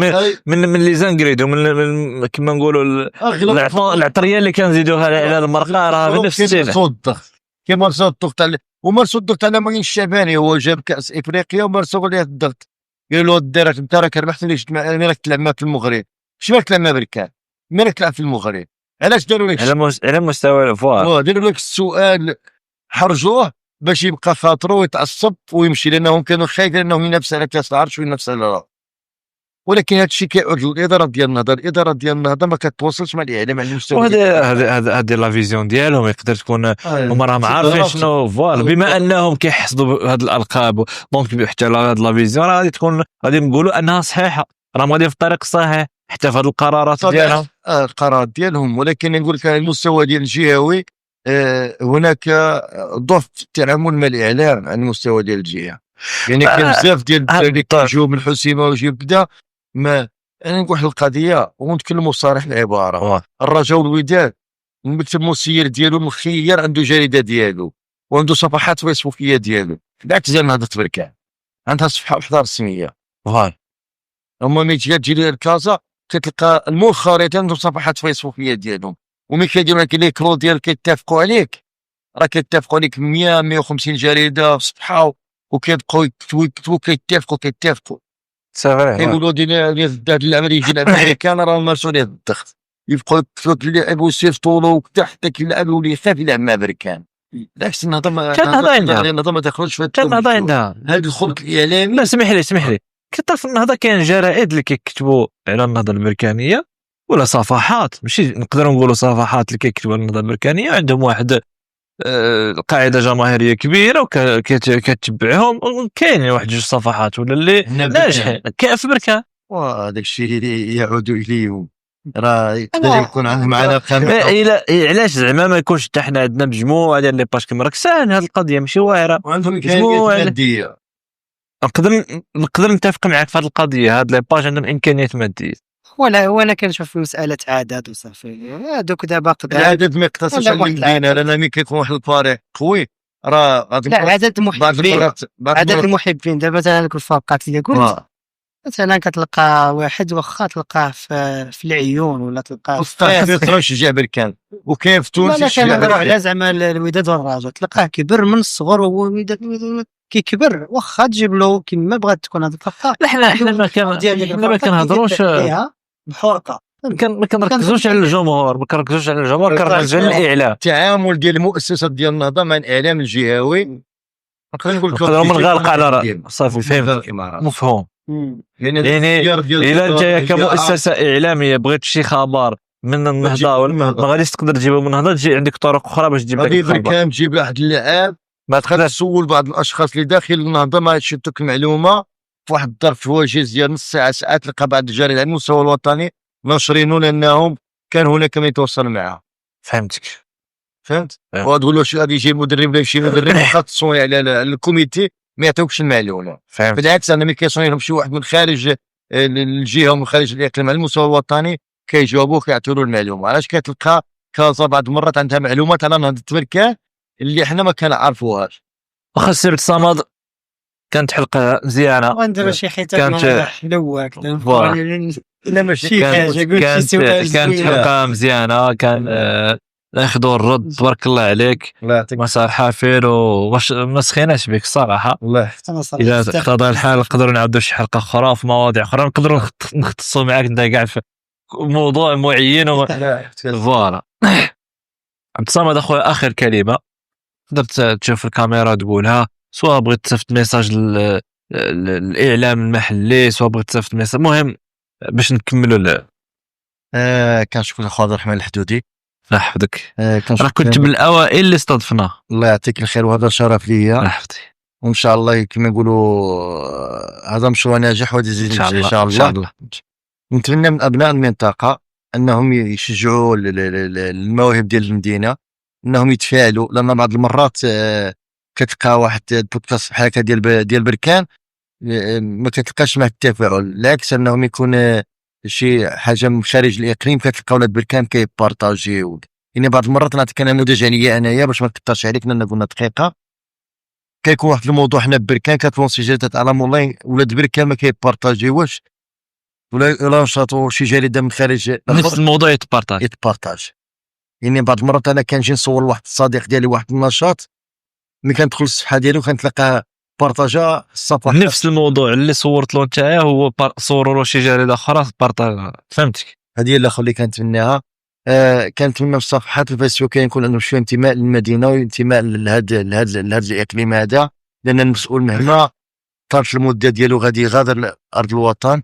من لي زانغريدو من كما نقولوا العطريه اللي كنزيدوها على المرقه راه بنفس الشيء. كيمارسوا الضغط على ومارسوا الضغط على ماكين الشعباني. هو جاب كاس افريقيا ومارسوا عليه الضغط قالوا له الدرك انت راك ربحت ليش راك تلعب معاه في المغرب اش راك تلعب مع بركان مين راك تلعب في المغرب علاش داروا لك على مستوى الفوار داروا لك السؤال حرجوه باش يبقى خاطره ويتعصب ويمشي لانهم كانوا خايفين انهم ينافس على كاس العرش وينافس على ولكن هذا الشيء كيعود للاداره ديال النهضه ما كتواصلش مع الاعلام على المستوى. هذه لا فيزيون ديالهم يقدر تكون هما راهم عارفين شنو فوالا بما انهم كيحصدوا هذه الالقاب دونك حتى هذه لا فيزيون غادي تكون غادي نقولوا انها صحيحه راهم غادي في الطريق الصحيح حتى في هذه القرارات ديالهم القرارات ديالهم. ولكن نقول لك على المستوى ديال الجهوي هناك ضعف في التعامل مع الاعلام على المستوى ديال الجهه. يعني كاين بزاف ديال الدراري كيجيو من الحسيمه ويجيو كذا ما انا نقول واحد القضيه ونتكلموا صريح العباره. الرجاء والوداد المسير ديالو مخير عنده جريده ديالو وعنده صفحات فيسبوكيه ديالو بعكس ديال نهضه بركان عندها صفحه وحده رسميه. هما ملي تجي للكازا كتلقى المؤخرين عندهم صفحات فيسبوكيه ديالهم وملي كيديروا لك لي كرو ديال كيتفقوا عليك راه كيتفقوا عليك 150 جريده في صفحه وكيبقاو يكتبوا كيتفقوا صافي كيقولوا ديال هذا اللاعب يجي يلعب كان راه مارسوا عليه الضغط يبقاو يكتبوا اللاعب ويصيفطوا وكذا حتى كيلعب يولي يخاف يلعب مع بركان. بالعكس النهضه ما دخلوش في النهضه عندها هذا الخلق الاعلامي. لا اسمح لي كثر في النهضه كاين جرائد اللي كيكتبوا على النهضه البركانيه ولا صفحات ماشي نقدروا نقولوا صفحات اللي كيكتبوا على النهضه البركانيه عندهم واحد قاعده جماهيريه كبيره وكتتبعهم كاين واحد جوج صفحات ولا اللي ناجحين كاين في بركان وهذاك الشيء يعود اليهم راه يقدر يكون عندهم علاقه. علاش زعما ما يكونش حتى حنا عندنا مجموعه ديال لي باج كما راك ساهل هذه القضيه ماشي واعره وعندهم امكانيات ماديه. نقدر نتفق معك في هذه القضيه هاد لي باج عندهم امكانيات ماديه وانا كنشوف في مساله عدد وصافي هذوك دابا العدد ما يقتصرش على المدينه لان ملي كيكون واحد الفريق قوي راه لا عدد المحبين عدد المحبين دابا مثلا هذوك الفرقات اللي قلت مثلا كتلقى واحد واخا تلقاه في العيون ولا تلقاه في شجاع بركان وكاين في تونس شجاع بركان على زعما الوداد والرجاء تلقاه كبر من الصغر وهو الوداد كيكبر واخا تجيب له كيما بغات تكون هذيك الفرقه. احنا ما كنهضروش بحرقه ما كنركزوش على الجمهور كنركزوا على الاعلام. التعامل ديال المؤسسات ديال النهضه مع الاعلام الجهوي نقول لكم من غالق على صافي فهمت مفهوم. يعني الا انت كمؤسسه اعلاميه بغيت شي خبر من النهضه ما غاديش تقدر تجيبه من النهضه، تجي عندك طرق اخرى باش تجيب لك الخبر. كان تجيب واحد اللاعب ما تقدر تسول بعض الاشخاص اللي داخل النهضه ما يشتك المعلومه في واحد الظرف وجيز ديال نص ساعه ساعات، تلقى بعض الجرائد على المستوى الوطني ناشرينه لانهم كان هناك من يتواصل معه. فهمت وتقول له غادي يجي مدرب ولا يمشي مدرب خاصو على الكوميتي ما يعطيوكش المعلومه. بالعكس انا ملي كيصوني لهم شي واحد من خارج الجهه ومن خارج الاقليم على المستوى الوطني كيجاوبوه كيعطيو له المعلومه. علاش كتلقى كازا بعض المرات عندها معلومات على نهضه بركان اللي حنا ما كنعرفوهاش. واخا سيرة صمد كانت حلقه مزيانه ونديروا شي حيتات حلوه لا ماشي حاجه قلت شي كانت حلقه مزيانه. كان ناخذوا الرد تبارك الله عليك مسار حافل وواش ما سخيناش بك الصراحه. الله اذا اقتضى الحال نقدروا نعاودوا شي حلقه اخرى في مواضيع اخرى نقدروا نختصوا معاك انت كاع في موضوع معين فوالا. عبد الصمد اخويا اخر كلمه قدرت تشوف الكاميرا تقولها، سواء بغيت تصيفط ميساج للاعلام المحلي سواء بغيت تصيفط ميساج مهم باش نكملوا كنشكر اخو عبد الرحمن الحدودي الله يحفظك. راه كنت من الاوائل اللي استضفناه. الله يعطيك الخير وهذا شرف ليا. الله يحفظك وان شاء الله كما نقولوا هذا مشروع ناجح ويزيد ان شاء الله. نتمنى من ابناء المنطقه انهم يشجعوا المواهب ديال المدينه انهم يتفاعلوا، لان بعض المرات كتلقى واحد البودكاست بحال هكا ديال بركان ما كتلقاش مع التفاعل، العكس انهم يكون شي حاجه من خارج الاقليم كتلقى ولاد بركان كيبارطاجيو. يعني بعض المرات نعطيك انا نموذج عليا انايا باش ما نكثرش عليك لان قلنا دقيقه. كيكون واحد الموضوع حنا بركان كتكون سجلات على اونلاين ولاد بركان ما كيبارطاجيوش ولا نشاطوا شي جريده من خارج نفس الموضوع يتبارطاج. يعني بعض المرات انا كنجي نصور واحد الصديق ديالي واحد النشاط ملي كندخل الصفحه ديالو كنتلقى بارطاجا الصفحه نفس الموضوع اللي صورت له نتايا هو صوروا له شي جريده اخرى بارطاج. فهمتك. هذه هي الاخر اللي كنتمناها. كنتمنى في صفحات الفيسبوك يكون عندهم شويه انتماء للمدينه وانتماء لهذا الاقليم هذا، لان المسؤول مهما طالت المده ديالو غادي يغادر ارض الوطن،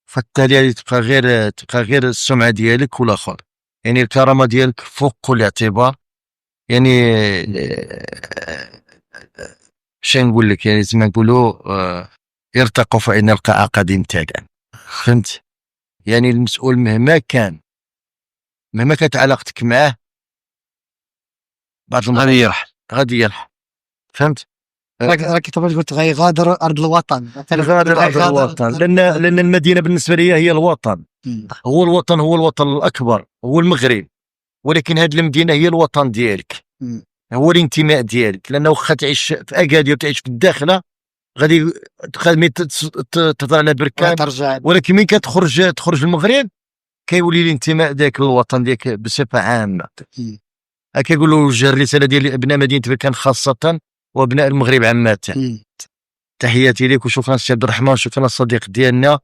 فبالتالي تبقى غير السمعه ديالك والاخر. يعني الكرامه ديالك فوق كل اعتبار. يعني شنو نقول لك، يعني زي ما نقولوا ارتقوا فإن القاع قد امتلأ. فهمت؟ يعني المسؤول مهما كانت علاقتك معاه بعض المرات غادي يرحل. فهمت؟ راك تبغي قلت غيغادر ارض الوطن. غادر ارض الوطن لان المدينه بالنسبه لي هي الوطن. هو الوطن الاكبر هو المغرب، ولكن هذه المدينه هي الوطن ديالك، هو الانتماء ديالك. لانه واخا تعيش في اكادير وتعيش في الداخله غادي تطلع على بركان، ولكن ملي تخرج المغرب كيولي الانتماء ديالك للوطن ديالك بصفه عامه. كيقولوا وجه الرساله ديال ابناء مدينه بركان خاصه وابناء المغرب عامه. تحياتي لك وشكرا سي عبد الرحمن، شكرا الصديق ديالنا،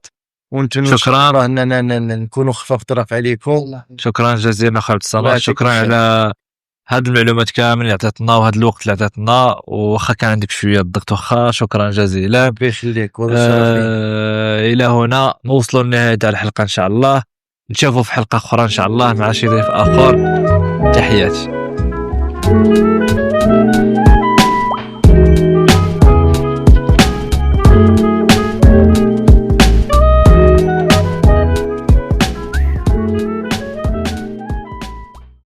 شكرا اننا نكونوا خفاف طرف عليكم. شكرا جزيلا اخويا عبد الصمد، شكرا على هاد المعلومات كامل اللي عطيتنا وهاد الوقت اللي عطيتنا، واخا كان عندك شويه الضغط واخا شكرا جزيلا. بيخليك الى هنا نوصلوا لنهايه تاع الحلقه ان شاء الله، نشوفوا في حلقه اخرى ان شاء الله مع شي ضيف اخر. تحياتي.